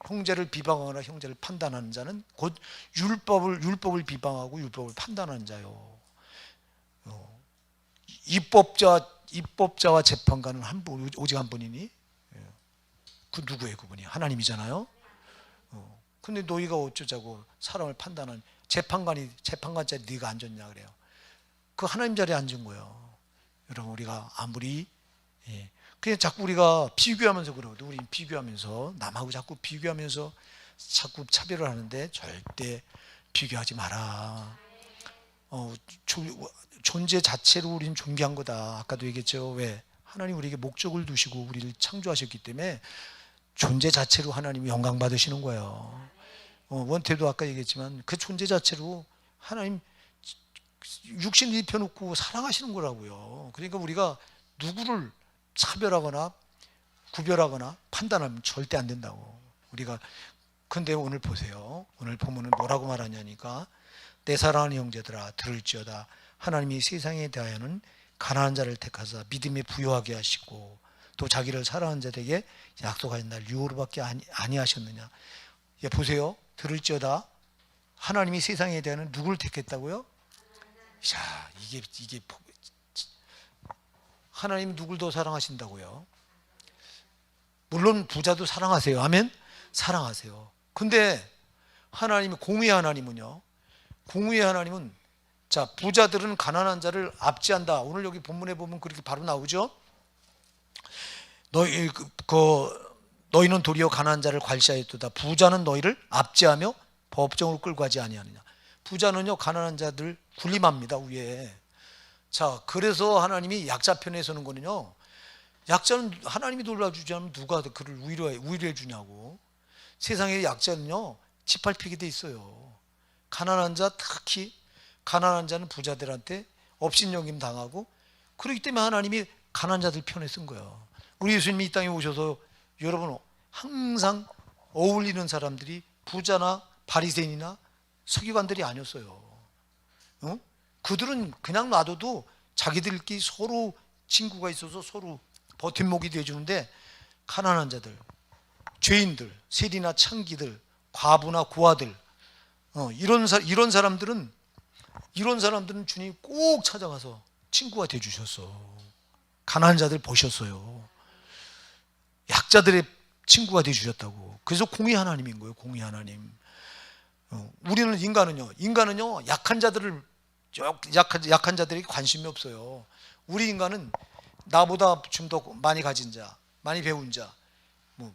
형제를 비방하거나 형제를 판단하는 자는 곧 율법을 비방하고 율법을 판단하는 자요. 입법자와 재판관은 오직 한 분이니 그 누구예요? 그분이 하나님이잖아요. 근데 너희가 어쩌자고 사람을 판단하는 재판관 자리에 네가 앉았냐 그래요. 그 하나님 자리에 앉은 거예요. 여러분 우리가 아무리 그냥 자꾸 우리가 비교하면서 그러거든. 우리 비교하면서 남하고 자꾸 비교하면서 자꾸 차별을 하는데 절대 비교하지 마라. 존재 자체로 우리는 존귀한 거다. 아까도 얘기했죠. 왜? 하나님 우리에게 목적을 두시고 우리를 창조하셨기 때문에 존재 자체로 하나님이 영광 받으시는 거예요. 원태도 아까 얘기했지만 그 존재 자체로 하나님 육신을 입혀놓고 사랑하시는 거라고요. 그러니까 우리가 누구를 차별하거나 구별하거나 판단하면 절대 안 된다고. 우리가 근데 오늘 보세요. 오늘 보면은 뭐라고 말하냐니까 내 사랑하는 형제들아 들을지어다 하나님이 세상에 대하여는 가난한 자를 택하사 믿음에 부요하게 하시고 또 자기를 사랑하는 자들에게 약속하신 날 유호로밖에 아니하셨느냐. 예, 보세요. 들을지어다 하나님이 세상에 대하여는 누구를 택했다고요? 자, 이게 하나님 누굴 더 사랑하신다고요? 물론 부자도 사랑하세요. 아멘? 사랑하세요. 근데 하나님이 공의의 하나님은요. 공의의 하나님은 자, 부자들은 가난한 자를 압제한다. 오늘 여기 본문에 보면 그렇게 바로 나오죠. 너희는 도리어 가난한 자를 괄시하였도다. 부자는 너희를 압제하며 법정으로 끌고 가지 아니하느냐. 부자는요 가난한 자들 군림합니다 위에. 자, 그래서 하나님이 약자 편에 서는 거는요. 약자는 하나님이 돌봐주지 않으면 누가 그를 위로해 주냐고. 세상의 약자는요 짓밟히게 돼 있어요. 가난한 자, 특히 가난한 자는 부자들한테 업신여김 당하고, 그렇기 때문에 하나님이 가난한 자들 편에 쓴 거예요. 우리 예수님이 이 땅에 오셔서 여러분 항상 어울리는 사람들이 부자나 바리새인이나 서기관들이 아니었어요. 어? 그들은 그냥 놔둬도 자기들끼리 서로 친구가 있어서 서로 버팀목이 돼주는데, 가난한 자들, 죄인들, 세리나 창기들, 과부나 고아들, 이런 사람들은 주님이 꼭 찾아가서 친구가 돼주셨어. 가난한 자들 보셨어요. 약자들의 친구가 돼주셨다고. 그래서 공의 하나님인 거예요. 공의 하나님. 우리는 인간은요 약한 자들에게 관심이 없어요. 우리 인간은 나보다 좀 더 많이 가진 자, 많이 배운 자, 뭐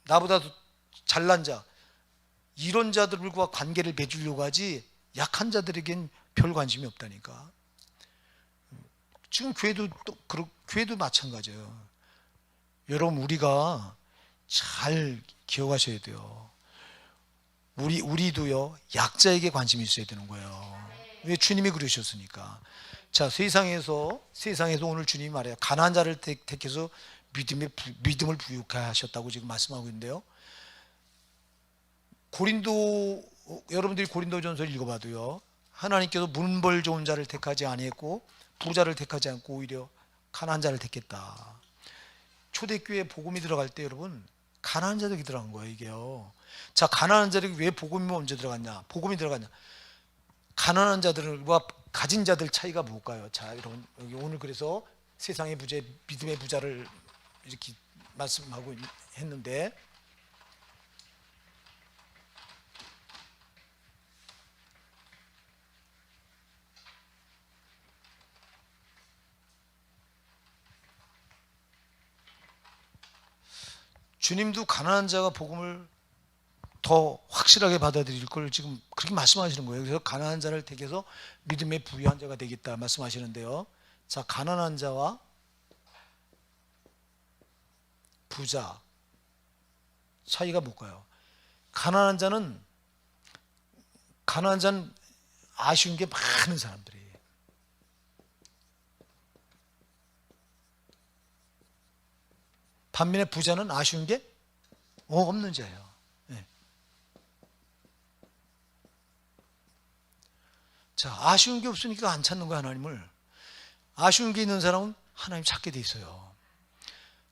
나보다 더 잘난 자, 이런 자들과 관계를 맺으려고 하지, 약한 자들에겐 별 관심이 없다니까. 지금 교회도 마찬가지예요. 여러분, 우리가 잘 기억하셔야 돼요. 우리도요 약자에게 관심이 있어야 되는 거예요. 왜? 주님이 그러셨으니까. 자, 세상에서 오늘 주님이 말해요. 가난한 자를 택해서 믿음을 부유케 하셨다고 지금 말씀하고 있는데요. 여러분들이 고린도전서를 읽어봐도요, 하나님께서 문벌 좋은 자를 택하지 아니했고 부자를 택하지 않고 오히려 가난한 자를 택했다. 초대교회에 복음이 들어갈 때 여러분, 가난한 자들이 들어간 거예요, 이게요. 자, 가난한 자들이 왜 복음이 먼저 들어갔냐? 가난한 자들과 가진 자들 차이가 뭘까요? 자, 여러분, 여기 오늘 그래서 세상의 부재, 믿음의 부자를 이렇게 말씀하고 했는데, 주님도 가난한 자가 복음을 더 확실하게 받아들일 걸 지금 그렇게 말씀하시는 거예요. 그래서 가난한 자를 택해서 믿음의 부유한 자가 되겠다 말씀하시는데요. 자, 가난한 자와 부자 차이가 뭘까요? 가난한 자는 아쉬운 게 많은 사람들이, 반면에 부자는 아쉬운 게 없는 자예요. 네. 자, 아쉬운 게 없으니까 안 찾는 거야, 하나님을. 아쉬운 게 있는 사람은 하나님 찾게 돼 있어요.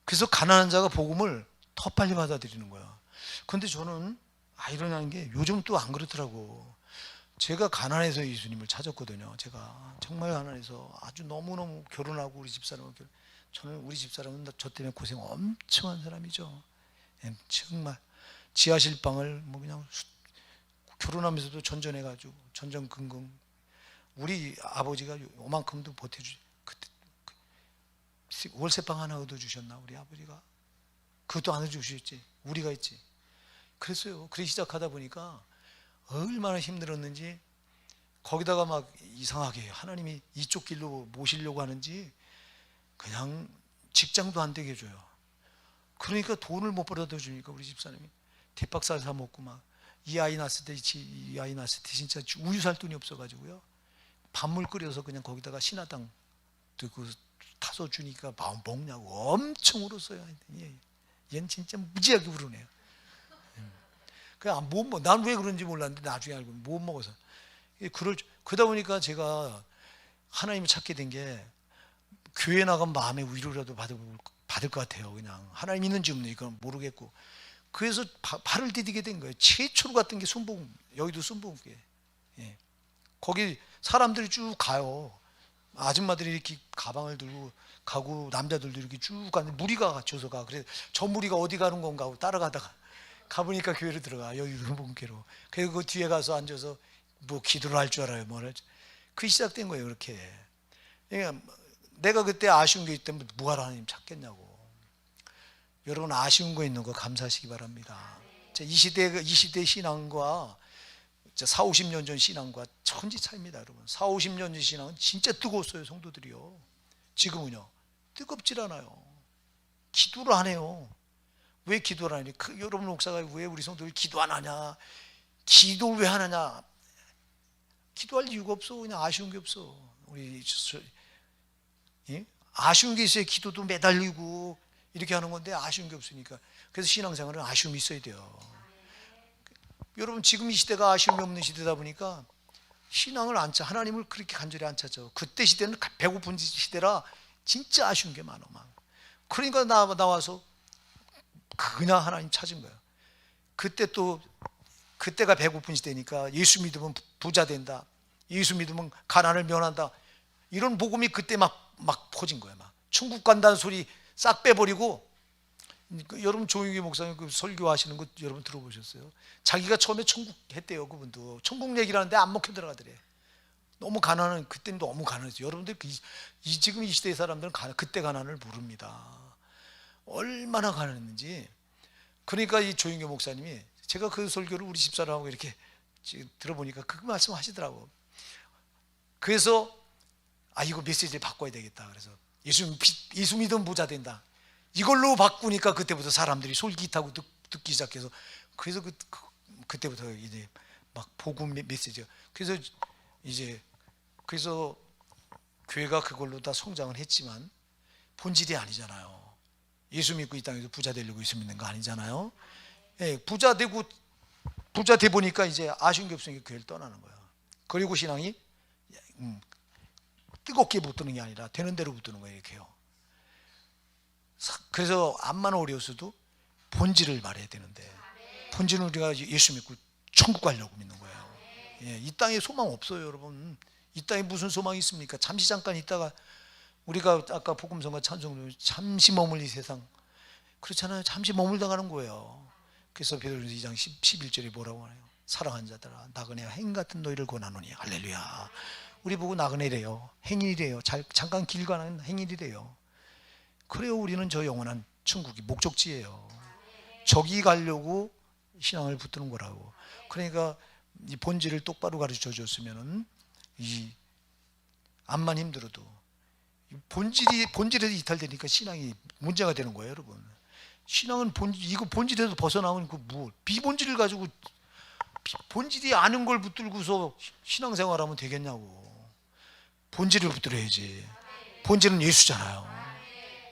그래서 가난한 자가 복음을 더 빨리 받아들이는 거야. 그런데 저는 아이러니한 게 요즘 또 안 그렇더라고. 제가 가난해서 예수님을 찾았거든요. 제가 정말 가난해서 아주 너무너무 결혼하고 저는 우리 집사람은 저 때문에 고생 엄청 한 사람이죠. 정말 지하실방을 뭐 그냥 결혼하면서도 전전해가지고 전전긍긍. 우리 아버지가 요만큼도 보태주지. 그때 월세방 하나 얻어주셨나 우리 아버지가? 그것도 안 얻어주셨지. 우리가 있지. 그랬어요. 그래 시작하다 보니까 얼마나 힘들었는지, 거기다가 막 이상하게 하나님이 이쪽 길로 모시려고 하는지 그냥 직장도 안 되게 해줘요. 그러니까 돈을 못 벌어다 주니까 우리 집사님이 대박살 사 먹고, 막 이 아이 낳았을 때 진짜 우유 살 돈이 없어가지고요, 밥물 끓여서 그냥 거기다가 신화당 그 타서 주니까 먹냐고 엄청 울었어요. 얘는 진짜 무지하게 울으네요. 그냥 난 왜 그런지 몰랐는데 나중에 알고 못 먹어서. 그러다 보니까 제가 하나님을 찾게 된 게, 교회 나가면 마음의 위로라도 받을 것 같아요. 그냥 하나님 있는지 없는지 이건 모르겠고. 그래서 발을 디디게 된 거예요. 최초로 갔던 게 순복음, 여의도 순복음교회. 예. 거기 사람들이 쭉 가요. 아줌마들이 이렇게 가방을 들고 가고 남자들도 이렇게 쭉 가는데 무리가 갖춰서 가. 그래서 저 무리가 어디 가는 건가 하고 따라가다가 가보니까 교회로 들어가, 여의도 순복음교회로. 그리고 그 뒤에 가서 앉아서 뭐 기도를 할 줄 알아요, 뭐를. 그게 시작된 거예요, 그렇게. 그러니까 내가 그때 아쉬운 게 있다면 뭐하러 하나님 찾겠냐고. 여러분, 아쉬운 거 있는 거 감사하시기 바랍니다. 이 시대 신앙과 4, 50년 전 신앙과 천지 차이입니다, 여러분. 4, 50년 전 신앙은 진짜 뜨거웠어요, 성도들이요. 지금은요, 뜨겁질 않아요. 기도를 안 해요. 왜 기도를 안 하니? 여러분 목사가 왜 우리 성도들 기도 안 하냐? 기도를 왜 하느냐? 기도할 이유가 없어. 그냥 아쉬운 게 없어. 아쉬운 게 있어야 기도도 매달리고 이렇게 하는 건데, 아쉬운 게 없으니까. 그래서 신앙생활은 아쉬움이 있어야 돼요. 여러분 지금 이 시대가 아쉬움이 없는 시대다 보니까 신앙을 안 찾아, 하나님을 그렇게 간절히 안 찾죠. 그때 시대는 배고픈 시대라 진짜 아쉬운 게 많아 막. 그러니까 나와서 그냥 하나님 찾은 거예요. 그때가 배고픈 시대니까 예수 믿으면 부자 된다, 예수 믿으면 가난을 면한다, 이런 복음이 그때 막 퍼진 거예요. 막 천국 간다는 소리 싹 빼버리고. 여러분 조용기 목사님 그 설교하시는 거 여러분 들어보셨어요? 자기가 처음에 천국 했대요. 그분도 천국 얘기를 하는데 안 먹혀 들어가더래. 너무 가난은, 그때는 너무 가난했어요. 여러분들 지금 이 시대의 사람들은 그때 가난을 모릅니다. 얼마나 가난했는지. 그러니까 이 조용기 목사님이, 제가 그 설교를 우리 집사람하고 이렇게 들어보니까 그 말씀 하시더라고. 그래서 이거 메시지를 바꿔야 되겠다. 그래서 예수 믿으면 부자 된다, 이걸로 바꾸니까 그때부터 사람들이 솔깃하고 듣기 시작해서, 그래서 그때부터 이제 막 복음 메시지가, 그래서 교회가 그걸로 다 성장을 했지만 본질이 아니잖아요. 예수 믿고 이 땅에서 부자 되려고 예수 믿는 거 아니잖아요. 예, 부자 돼 보니까 이제 아쉬운 게 없으니까 교회를 떠나는 거야. 그리고 신앙이 뜨겁게 붙드는 게 아니라 되는 대로 붙드는 거예요, 이렇게요. 그래서 암만 어려웠어도 본질을 말해야 되는데, 본질은 우리가 예수 믿고 천국 가려고 믿는 거예요. 예, 이 땅에 소망 없어요, 여러분. 이 땅에 무슨 소망이 있습니까? 잠시 잠깐 있다가, 우리가 아까 복음성과 찬송으로 잠시 머물 이 세상, 그렇잖아요. 잠시 머물다 가는 거예요. 그래서 베드로전서 2장 11절에 뭐라고 하나요? 사랑하는 자들아, 나그네와 행 같은 너희를 권하노니. 할렐루야. 우리 보고 나그네래요, 행인이래요. 잠깐 길 가는 행인이래요. 그래요, 우리는 저 영원한 천국이 목적지예요. 저기 가려고 신앙을 붙드는 거라고. 그러니까 이 본질을 똑바로 가르쳐 줬으면은, 이 암만 힘들어도 본질에서 이탈되니까 신앙이 문제가 되는 거예요, 여러분. 신앙은 이거 본질에서 벗어나면 비본질을 가지고, 본질이 아는 걸 붙들고서 신앙생활하면 되겠냐고. 본질을 붙들어야지. 본질은 예수잖아요.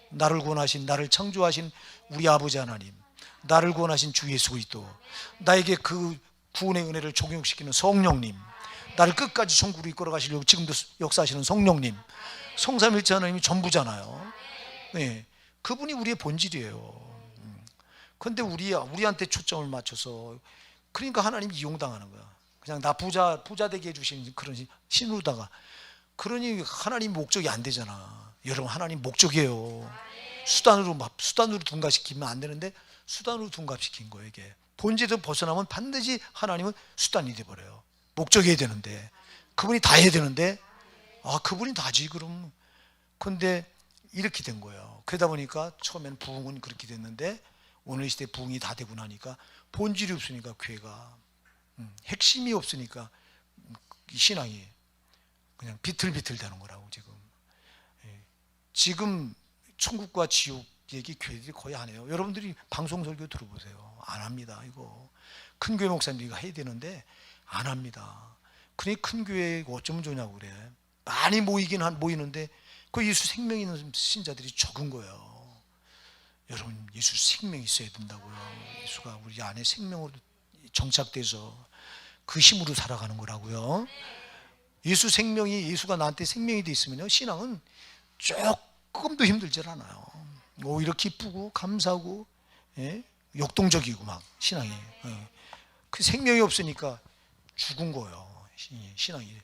나를 구원하신, 나를 창조하신 우리 아버지 하나님, 나를 구원하신 주 예수 그리스도, 나에게 그 구원의 은혜를 적용시키는 성령님, 나를 끝까지 천국으로 이끌어 가시려고 지금도 역사하시는 성령님, 성삼일체 하나님이 전부잖아요. 네, 그분이 우리의 본질이에요. 그런데 우리한테 초점을 맞춰서, 그러니까 하나님이 이용당하는 거야. 그냥 나 부자 되게 해주신 그런 신우다가, 그러니 하나님 목적이 안 되잖아. 여러분, 하나님 목적이에요. 수단으로 둔갑시키면 안 되는데 수단으로 둔갑시킨 거예요. 이게 본질에서 벗어나면 반드시 하나님은 수단이 돼버려요. 목적이 해야 되는데, 그분이 다 해야 되는데, 그분이 다지 그럼. 근데 이렇게 된 거예요. 그러다 보니까 처음엔 부흥은 그렇게 됐는데, 오늘 시대 부흥이 다 되고 나니까 본질이 없으니까, 교회가 핵심이 없으니까 신앙이 그냥 비틀비틀 되는 거라고. 지금 천국과 지옥 얘기 교회들이 거의 안 해요. 여러분들이 방송 설교 들어보세요. 안 합니다. 이거 큰 교회 목사님들이 해야 되는데 안 합니다. 그러니 큰 교회 어쩌면 좋냐고 그래. 많이 모이는데 그 예수 생명 있는 신자들이 적은 거예요. 여러분, 예수 생명이 있어야 된다고요. 예수가 우리 안에 생명으로 정착돼서 그 힘으로 살아가는 거라고요. 예수가 나한테 생명이 돼 있으면요, 신앙은 조금도 힘들질 않아요. 오히려 기쁘고 감사하고, 예? 역동적이고 막 신앙이. 그 생명이 없으니까 죽은 거예요. 신앙이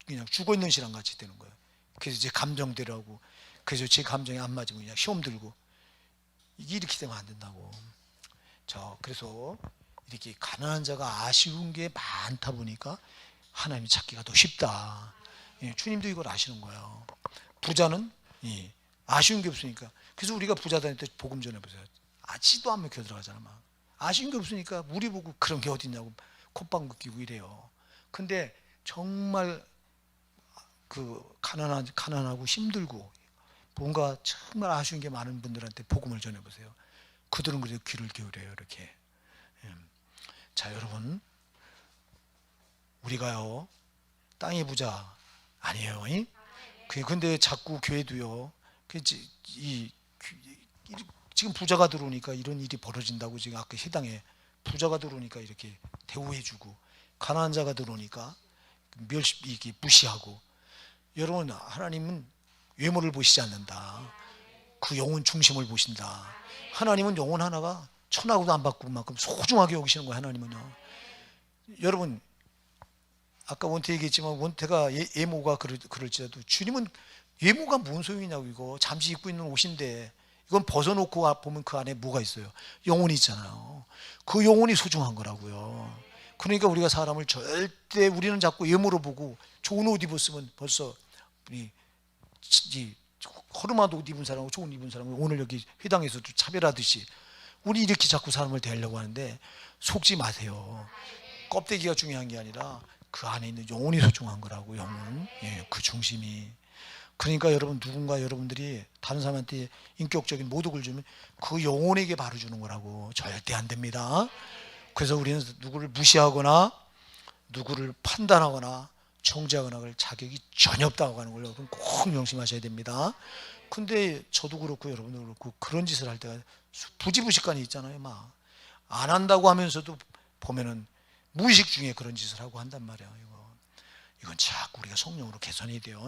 그냥 죽어 있는 신앙 같이 되는 거예요. 그래서 제 감정대로 하고, 그래서 제 감정이 안 맞으면 그냥 시험 들고, 이게 이렇게 되면 안 된다고. 그래서 이렇게 가난한 자가 아쉬운 게 많다 보니까 하나님이 찾기가 더 쉽다. 예, 주님도 이걸 아시는 거예요. 부자는 아쉬운 게 없으니까. 그래서 우리가 부자 다닐 때 복음 전해보세요. 아직도 안 먹혀 들어가잖아. 막 아쉬운 게 없으니까 우리 보고 그런 게 어딨냐고 콧방귀 끼고 이래요. 근데 정말 가난하고 힘들고 뭔가 정말 아쉬운 게 많은 분들한테 복음을 전해보세요. 그들은 그래도 귀를 기울여요. 이렇게. 자, 여러분, 우리가요 땅의 부자 아니에요. 근데 자꾸 교회도요, 지금 부자가 들어오니까 이런 일이 벌어진다고. 지금 아까 해당에 부자가 들어오니까 이렇게 대우해주고, 가난한 자가 들어오니까 이게 무시하고. 여러분, 하나님은 외모를 보시지 않는다. 그 영혼 중심을 보신다. 하나님은 영혼 하나가 천하고도 안 바꿀 만큼 소중하게 여기시는 거예요. 하나님은요. 여러분, 아까 원태 얘기했지만 원태가 외모가 그럴지라도 주님은 외모가 무슨 소용이냐고. 이거 잠시 입고 있는 옷인데 이건 벗어놓고 보면 그 안에 뭐가 있어요? 영혼이 있잖아요. 그 영혼이 소중한 거라고요. 그러니까 우리가 사람을 절대, 우리는 자꾸 외모로 보고 좋은 옷 입었으면 벌써 이 허름한 옷 입은 사람하고 좋은 옷 입은 사람은 오늘 여기 회당에서도 차별하듯이 우리 이렇게 자꾸 사람을 대하려고 하는데 속지 마세요. 껍데기가 중요한 게 아니라 그 안에 있는 영혼이 소중한 거라고. 영혼, 그 중심이. 그러니까 여러분, 누군가 여러분들이 다른 사람한테 인격적인 모독을 주면 그 영혼에게 바로 주는 거라고. 절대 안 됩니다. 그래서 우리는 누구를 무시하거나 누구를 판단하거나 정죄하거나 그럴 자격이 전혀 없다고 하는 걸 여러분 꼭 명심하셔야 됩니다. 근데 저도 그렇고 여러분도 그렇고 그런 짓을 할 때가 부지부식간에 있잖아요. 막 안 한다고 하면서도 보면은 무의식 중에 그런 짓을 하고 한단 말이에요. 이건 자꾸 우리가 성령으로 개선해야 돼요.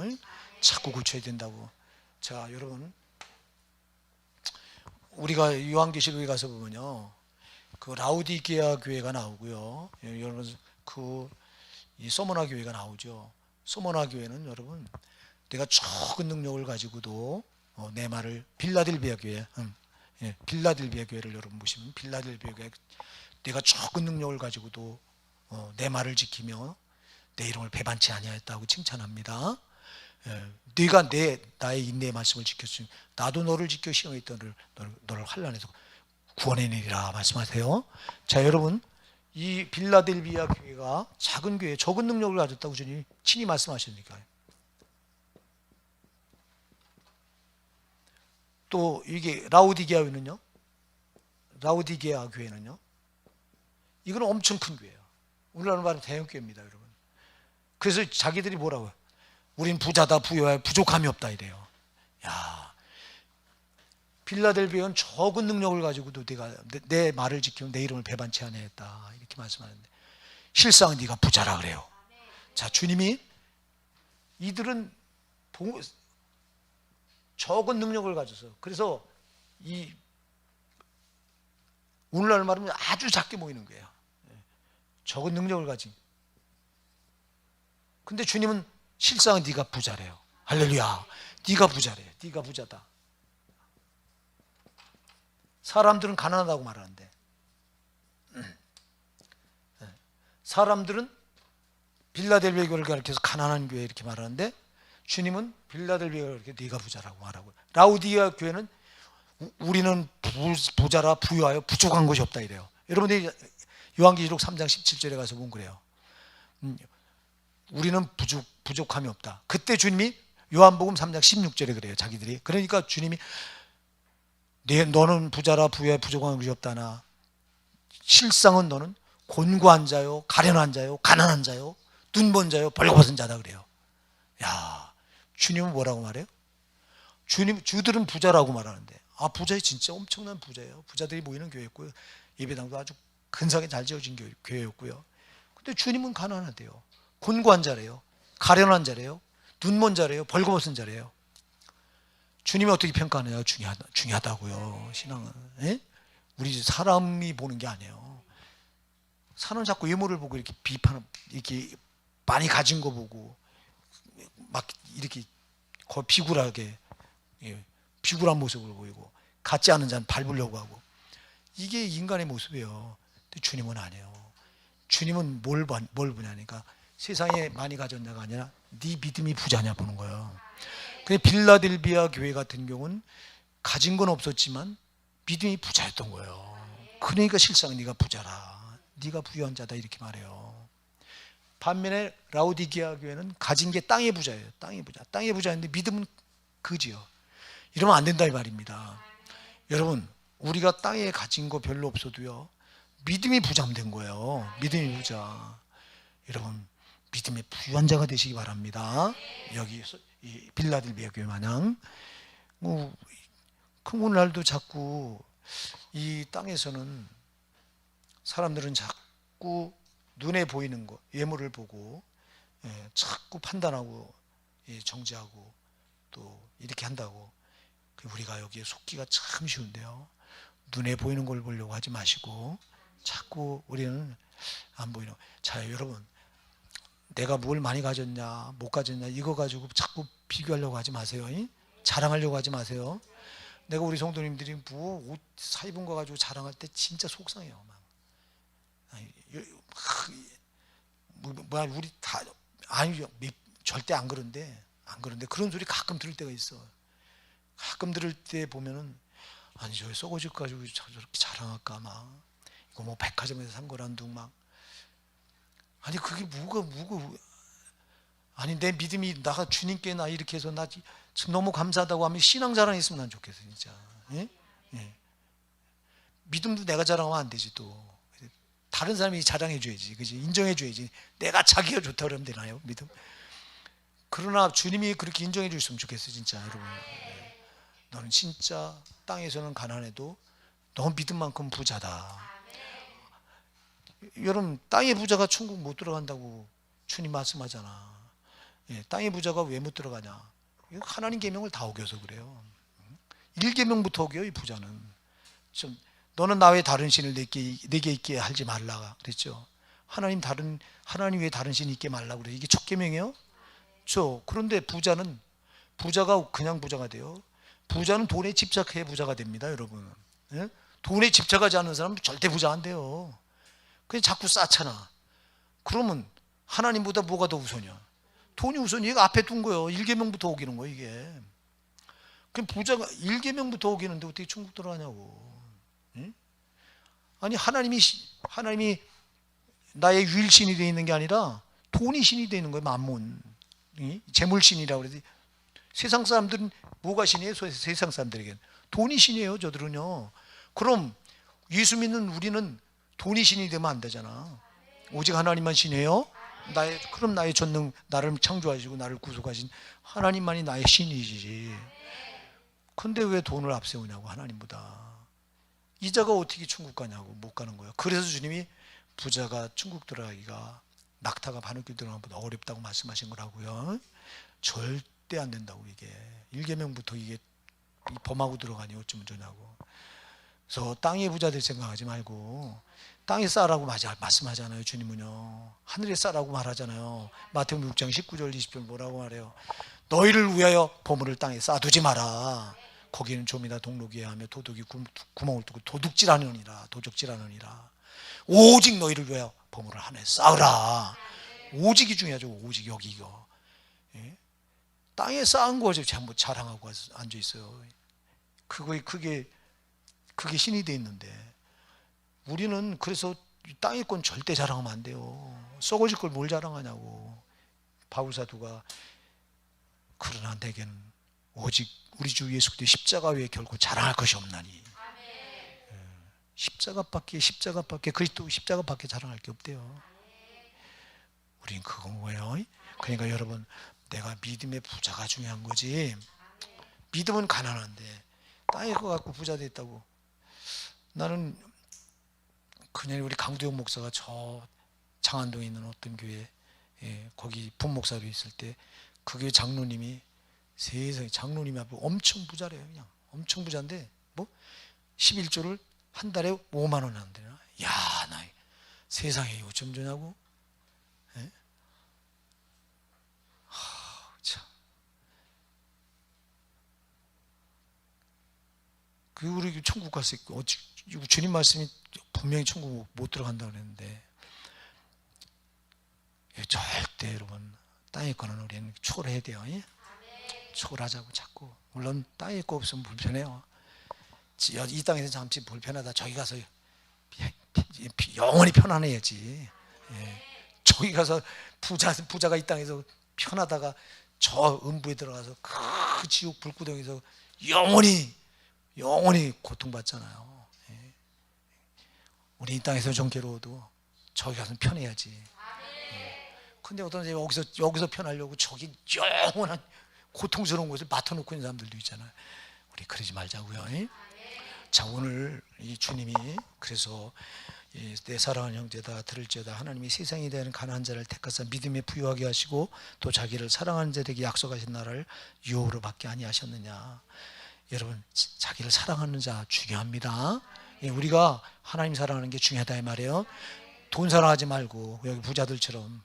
자꾸 고쳐야 된다고. 자, 여러분, 우리가 요한계시록에 가서 보면요, 그 라우디게아 교회가 나오고요, 여러분 이 서머나 교회가 나오죠. 서머나 교회는 여러분, 내가 적은 능력을 가지고도 내 말을, 빌라델비아 교회, 빌라델비아 교회를 여러분 보시면 빌라델비아 교회, 내가 적은 능력을 가지고도 내 말을 지키며 내 이름을 배반치 아니하였다고 칭찬합니다. 네가 나의 인내의 말씀을 지켰으니 나도 너를 지켜 시험에 있던 너를 환난에서 구원해내리라 말씀하세요. 자, 여러분, 이 빌라델비아 교회가 작은 교회, 적은 능력을 가졌다고 주님 친히 말씀하셨으니까요. 또 이게 라우디게아 교회는요, 이거는 엄청 큰 교회예요. 우리나라 말은 대형 교회입니다, 여러분. 그래서 자기들이 뭐라고요? 우린 부자다, 부여해, 부족함이 없다 이래요. 야, 빌라델비아는 적은 능력을 가지고도 내가 내 말을 지키면 내 이름을 배반치 아니했다 이렇게 말씀하는데, 실상은 네가 부자라 그래요. 자, 주님이 이들은 적은 능력을 가져서, 그래서 이 오늘날 말하면 아주 작게 모이는 거예요. 적은 능력을 가진. 근데 주님은 실상은 네가 부자래요. 할렐루야. 네가 부자래요. 네가 부자다. 사람들은 가난하다고 말하는데, 사람들은 빌라델비아 교회를 가리켜서 가난한 교회 이렇게 말하는데, 주님은 빌라델비아 교회를 가리켜 네가 부자라고 말하고, 라우디게아 교회는 우리는 부자라 부유하여 부족한 것이 없다 이래요. 여러분들이 요한계시록 3장 17절에 가서 보면 그래요. 우리는 부족함이 없다. 그때 주님이 요한복음 3장 16절에 그래요. 자기들이. 그러니까 주님이 너는 부자라 부유하여 부족한 것이 없다나 실상은 너는 곤고한 자요, 가련한 자요, 가난한 자요, 눈먼 자요, 벌거벗은 자다 그래요. 야, 주님은 뭐라고 말해요? 주들은 부자라고 말하는데, 부자이 진짜 엄청난 부자예요. 부자들이 모이는 교회였고요, 예배당도 아주 근사하게 잘 지어진 교회였고요. 근데 주님은 가난하대요. 곤고한 자래요, 가련한 자래요, 눈먼 자래요, 벌거벗은 자래요. 주님이 어떻게 평가하느냐 중요하다고요. 신앙은. 우리 사람이 보는 게 아니에요. 사람 자꾸 외모를 보고 이렇게 이렇게 많이 가진 거 보고 막 이렇게 거의 비굴한 모습을 보이고, 같지 않은 자는 밟으려고 하고, 이게 인간의 모습이에요. 근데 주님은 아니에요. 주님은 뭘 보냐니까, 세상에 많이 가졌냐가 아니라 네 믿음이 부자냐 보는 거예요. 근데 빌라델비아 교회 같은 경우는 가진 건 없었지만 믿음이 부자였던 거예요. 그러니까 실상 네가 부자라, 네가 부유한 자다 이렇게 말해요. 반면에 라우디게아 교회는 가진 게 땅의 부자예요. 땅의 부자인데 믿음은 그지요. 이러면 안 된다 이 말입니다. 여러분, 우리가 땅에 가진 거 별로 없어도요, 믿음이 부자면 된 거예요. 믿음이 부자. 여러분, 믿음의 부유한 자가 되시기 바랍니다. 여기 이 빌라델비아 교회 마냥 그럼 오늘날도 자꾸 이 땅에서는 사람들은 자꾸 눈에 보이는 거, 예물을 보고 자꾸 판단하고 정죄하고 또 이렇게 한다고. 우리가 여기에 속기가 참 쉬운데요. 눈에 보이는 걸 보려고 하지 마시고 자꾸 우리는 안 보이는. 자, 여러분, 내가 뭘 많이 가졌냐 못 가졌냐 이거 가지고 자꾸 비교하려고 하지 마세요. 자랑하려고 하지 마세요. 내가 우리 성도님들이 뭐 옷 사 입은 거 가지고 자랑할 때 진짜 속상해요. 막. 뭐야, 우리 다 아니 절대 안 그런데 그런 소리 가끔 들을 때가 있어. 가끔 들을 때 보면은 아니 저 썩어질 거 가지고 저렇게 자랑할까 막. 이거 뭐 백화점에서 산 거란 둥 막. 아니 그게 뭐가 아니 내 믿음이 나가 주님께 나 이렇게 해서 나 너무 감사하다고 하면 신앙 자랑 있으면 난 좋겠어 진짜. 예? 예. 믿음도 내가 자랑하면 안 되지 또. 다른 사람이 자랑해 줘야지. 그지? 인정해 줘야지. 내가 자기가 좋다 그러면 되나요? 믿음? 그러나 주님이 그렇게 인정해 주셨으면 좋겠어 진짜 여러분. 너는 진짜 땅에서는 가난해도 너 믿음만큼 부자다. 여러분, 땅의 부자가 천국 못 들어간다고 주님 말씀하잖아. 땅의 부자가 왜 못 들어가냐? 하나님 계명을 다 어겨서 그래요. 1계명부터 어겨요 이 부자는. 좀 너는 나 외에 다른 신을 내게 있게 하지 말라 그랬죠. 하나님 외에 다른 신이 있게 말라 그래. 이게 첫 계명이에요. 그런데 부자가 그냥 부자가 돼요. 부자는 돈에 집착해 부자가 됩니다, 여러분. 예? 돈에 집착하지 않는 사람은 절대 부자 안 돼요. 그냥 자꾸 쌓잖아. 그러면 하나님보다 뭐가 더 우선이야? 돈이 우선이야. 이거 앞에 둔 거예요. 1계명부터 어기는 거예요, 이게. 그럼 부자가 1계명부터 어기는데 어떻게 천국 들어가냐고. 응? 아니 하나님이 나의 유일 신이 되어 있는 게 아니라 돈이 신이 되어 있는 거예요. 만몬. 재물 신이라고 그러지. 세상 사람들은 뭐가 신이에요? 세상 사람들에게는 돈이 신이에요. 저들은요. 그럼 예수 믿는 우리는 돈이 신이 되면 안 되잖아. 오직 하나님만 신이에요. 그럼 나의 전능, 나를 창조하시고 나를 구속하신 하나님만이 나의 신이지. 근데 왜 돈을 앞세우냐고. 하나님보다. 이자가 어떻게 천국 가냐고. 못 가는 거예요. 그래서 주님이 부자가 천국 들어가기가 낙타가 바늘길 들어가는 것보다 어렵다고 말씀하신 거라고요. 절대 안 된다고. 이게 1계명부터 이게 범하고 들어가니 어쩌면 좋냐고. 그래서 땅의 부자들 생각하지 말고 땅에 싸라고 말씀하잖아요. 주님은요. 하늘에 싸라고 말하잖아요. 마태복음 6장 19절 20절 뭐라고 말해요? 너희를 위하여 보물을 땅에 쌓아두지 마라. 거기는 좀이나 동록이 하며 도둑이 구멍을 뚫고 도둑질하느니라. 도적질하느니라. 오직 너희를 위하여 보물을 하늘에 쌓으라. 오직이 중요하죠. 오직 여기 이거. 예? 땅에 쌓은 거 전부 자랑하고 앉아 있어요. 그게 신이 돼 있는데 우리는 그래서 땅의 건 절대 자랑하면 안 돼요. 썩어질 걸 뭘 자랑하냐고. 바울사도가 그러나 내게는 오직 우리 주 예수 그리스도의 십자가 외에 결코 자랑할 것이 없나니. 십자가밖에 그리스도 십자가밖에 자랑할 게 없대요. 우린 그건 뭐예요? 그러니까 여러분, 내가 믿음의 부자가 중요한 거지. 믿음은 가난한데 땅에 거 갖고 부자 됐다고. 나는 그냥 우리 강두영 목사가 저 장안동에 있는 어떤 교회 거기 분목사로 있을 때 그 교회 장로님이 세상에 장로님이 앞에 엄청 부자래요. 그냥 엄청 부자인데 뭐 11조를 한 달에 5만 원 한대나. 야, 나 세상에 요즘 주냐고. 예? 참. 그 우리 천국 갔을 때 주님 말씀이 분명히 천국 못 들어간다고 그랬는데 절대 여러분 땅의 거는 우리는 초월해야 돼요. 예? 초월하자고 자꾸. 물론 땅의 거 없으면 불편해요. 이 땅에서 잠시 불편하다 저기 가서 영원히 편안해야지. 예. 저기 가서 부자가 이 땅에서 편하다가 저 음부에 들어가서 그 지옥 불구덩에서 영원히 고통받잖아요. 예. 우리 이 땅에서 좀 괴로워도 저기 가서 편해야지. 예. 근데 어떤 사람이 여기서 편하려고 저기 영원한 고통스러운 곳을 맡아놓고 있는 사람들도 있잖아요. 우리 그러지 말자고요. 자, 오늘 이 주님이 그래서 내 사랑하는 형제다 들을지어다 하나님이 세상에 대한 가난한 자를 택하사 믿음에 부유하게 하시고 또 자기를 사랑하는 자에게 약속하신 나라를 유업으로 받게 아니하셨느냐. 여러분, 자기를 사랑하는 자 중요합니다. 우리가 하나님 사랑하는 게 중요하다 이 말이에요. 돈 사랑하지 말고 여기 부자들처럼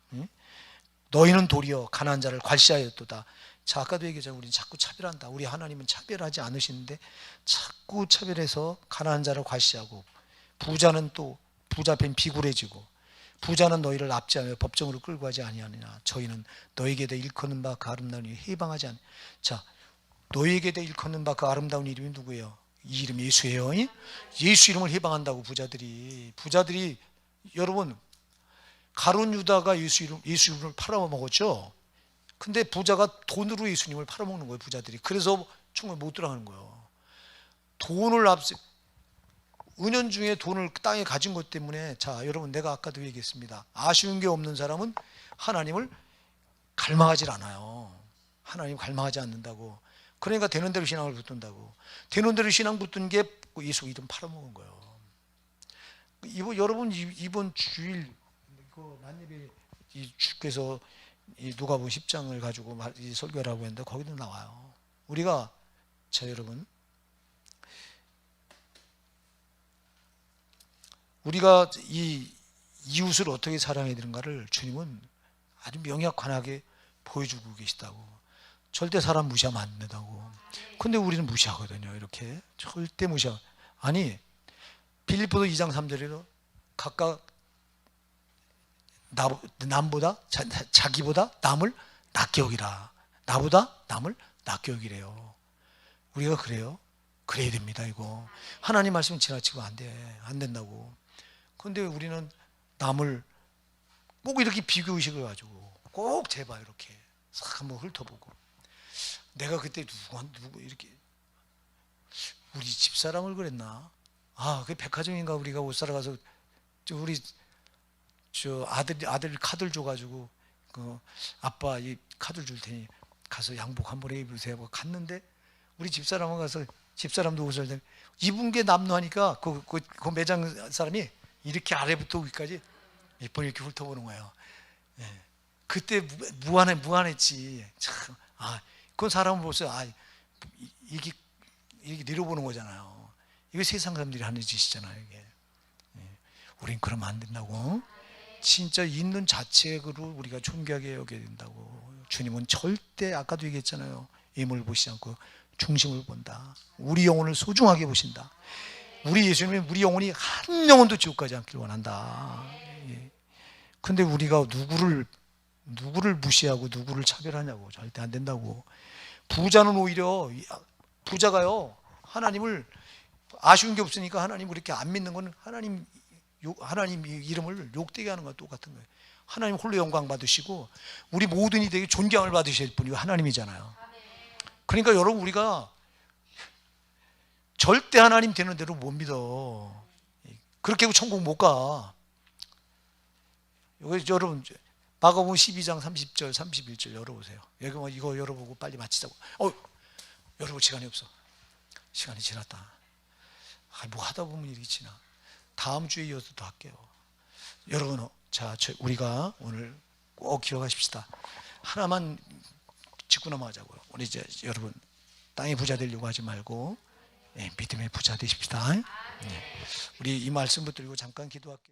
너희는 도리어 가난한 자를 괄시하였도다. 자, 아까도 얘기했잖아요. 우리는 자꾸 차별한다. 우리 하나님은 차별하지 않으시는데 자꾸 차별해서 가난한 자를 괄시하고, 부자는 또 부자 뱀 비굴해지고, 부자는 너희를 납치하며 법정으로 끌고 가지 아니하느냐. 저희는 너에게 대해 일컫는 바 그 아름다운 일이 해방하지 않. 자, 너에게 대해 일컫는 바 그 아름다운 이름이 누구예요? 이 이름 예수예요. 예수 이름을 해방한다고. 부자들이 여러분, 가룟 유다가 예수 이름을 팔아먹었죠. 근데 부자가 돈으로 예수님을 팔아먹는 거예요. 부자들이. 그래서 충분히 못 들어가는 거예요. 돈을 은연중에 돈을 땅에 가진 것 때문에. 자, 여러분, 내가 아까도 얘기했습니다. 아쉬운 게 없는 사람은 하나님을 갈망하지 않아요. 하나님 갈망하지 않는다고. 그러니까 되는 대로 신앙을 붙든다고. 되는 대로 신앙 붙든 게 예수 이름 팔아먹은 거예요. 여러분, 이번 주일 만예배 주께서 누가복음 10장을 가지고 설교하라고 했는데 거기도 나와요. 우리가, 자, 여러분, 우리가 이 이웃을 어떻게 사랑해야 되는가를 주님은 아주 명확하게 보여주고 계시다고. 절대 사람 무시하면 안 된다고. 근데 우리는 무시하거든요. 이렇게 절대 무시하고. 아니, 빌립보서 2장 3절에도 각각 남보다 자기보다 남을 낮게 여기라. 나보다 남을 낮게 여기래요. 우리가 그래요? 그래야 됩니다. 이거 하나님 말씀은 지나치고 안 된다고. 그런데 우리는 남을 꼭 이렇게 비교의식을 가지고 꼭 재봐. 이렇게 싹 한번 훑어보고, 내가 그때 누구 이렇게 우리 집사람을 그랬나? 그 백화점인가 우리가 옷 사러 가서 우리 아들 카드를 줘가지고 아빠 이 카드를 줄 테니 가서 양복 한번 입으세요 하고 갔는데, 우리 집사람은 가서 집사람도 옷을 입은 게 남노하니까 그 매장 사람이 이렇게 아래부터 위까지 몇 번 이렇게 훑어보는 거예요. 그때 무한했지. 참, 그건 사람을 보면서 이게 내려보는 거잖아요. 이게 세상 사람들이 하는 짓이잖아요. 이게. 우린 그러면 안 된다고. 진짜 있는 자체로 우리가 존귀하게 여겨야 된다고. 주님은 절대, 아까도 얘기했잖아요. 임을 보시지 않고 중심을 본다. 우리 영혼을 소중하게 보신다. 우리 예수님은 우리 영혼이 한 영혼도 지옥 가지 않기를 원한다. 근데 우리가 누구를 무시하고 누구를 차별하냐고. 절대 안 된다고. 부자는 오히려, 부자가요, 하나님을 아쉬운 게 없으니까 하나님 그렇게 안 믿는 건 하나님 이름을 욕되게 하는 거와 똑같은 거예요. 하나님 홀로 영광 받으시고 우리 모든 이들에게 존경을 받으실 분이 하나님이잖아요. 그러니까 여러분, 우리가 절대 하나님 되는 대로 못 믿어. 그렇게 하고 천국 못 가. 여러분, 마가복음 12장 30절 31절 열어보세요. 여기 이거 열어보고 빨리 마치자고. 여러분, 시간이 없어. 시간이 지났다. 뭐 하다 보면 이렇게 지나. 다음 주에 이어서 또 할게요. 여러분, 자, 우리가 오늘 꼭 기억하십시다. 하나만 짚고 넘어가자고요. 우리 이제 여러분, 땅의 부자 되려고 하지 말고 믿음의 부자 되십시다. 우리 이 말씀 붙들고 잠깐 기도할게요.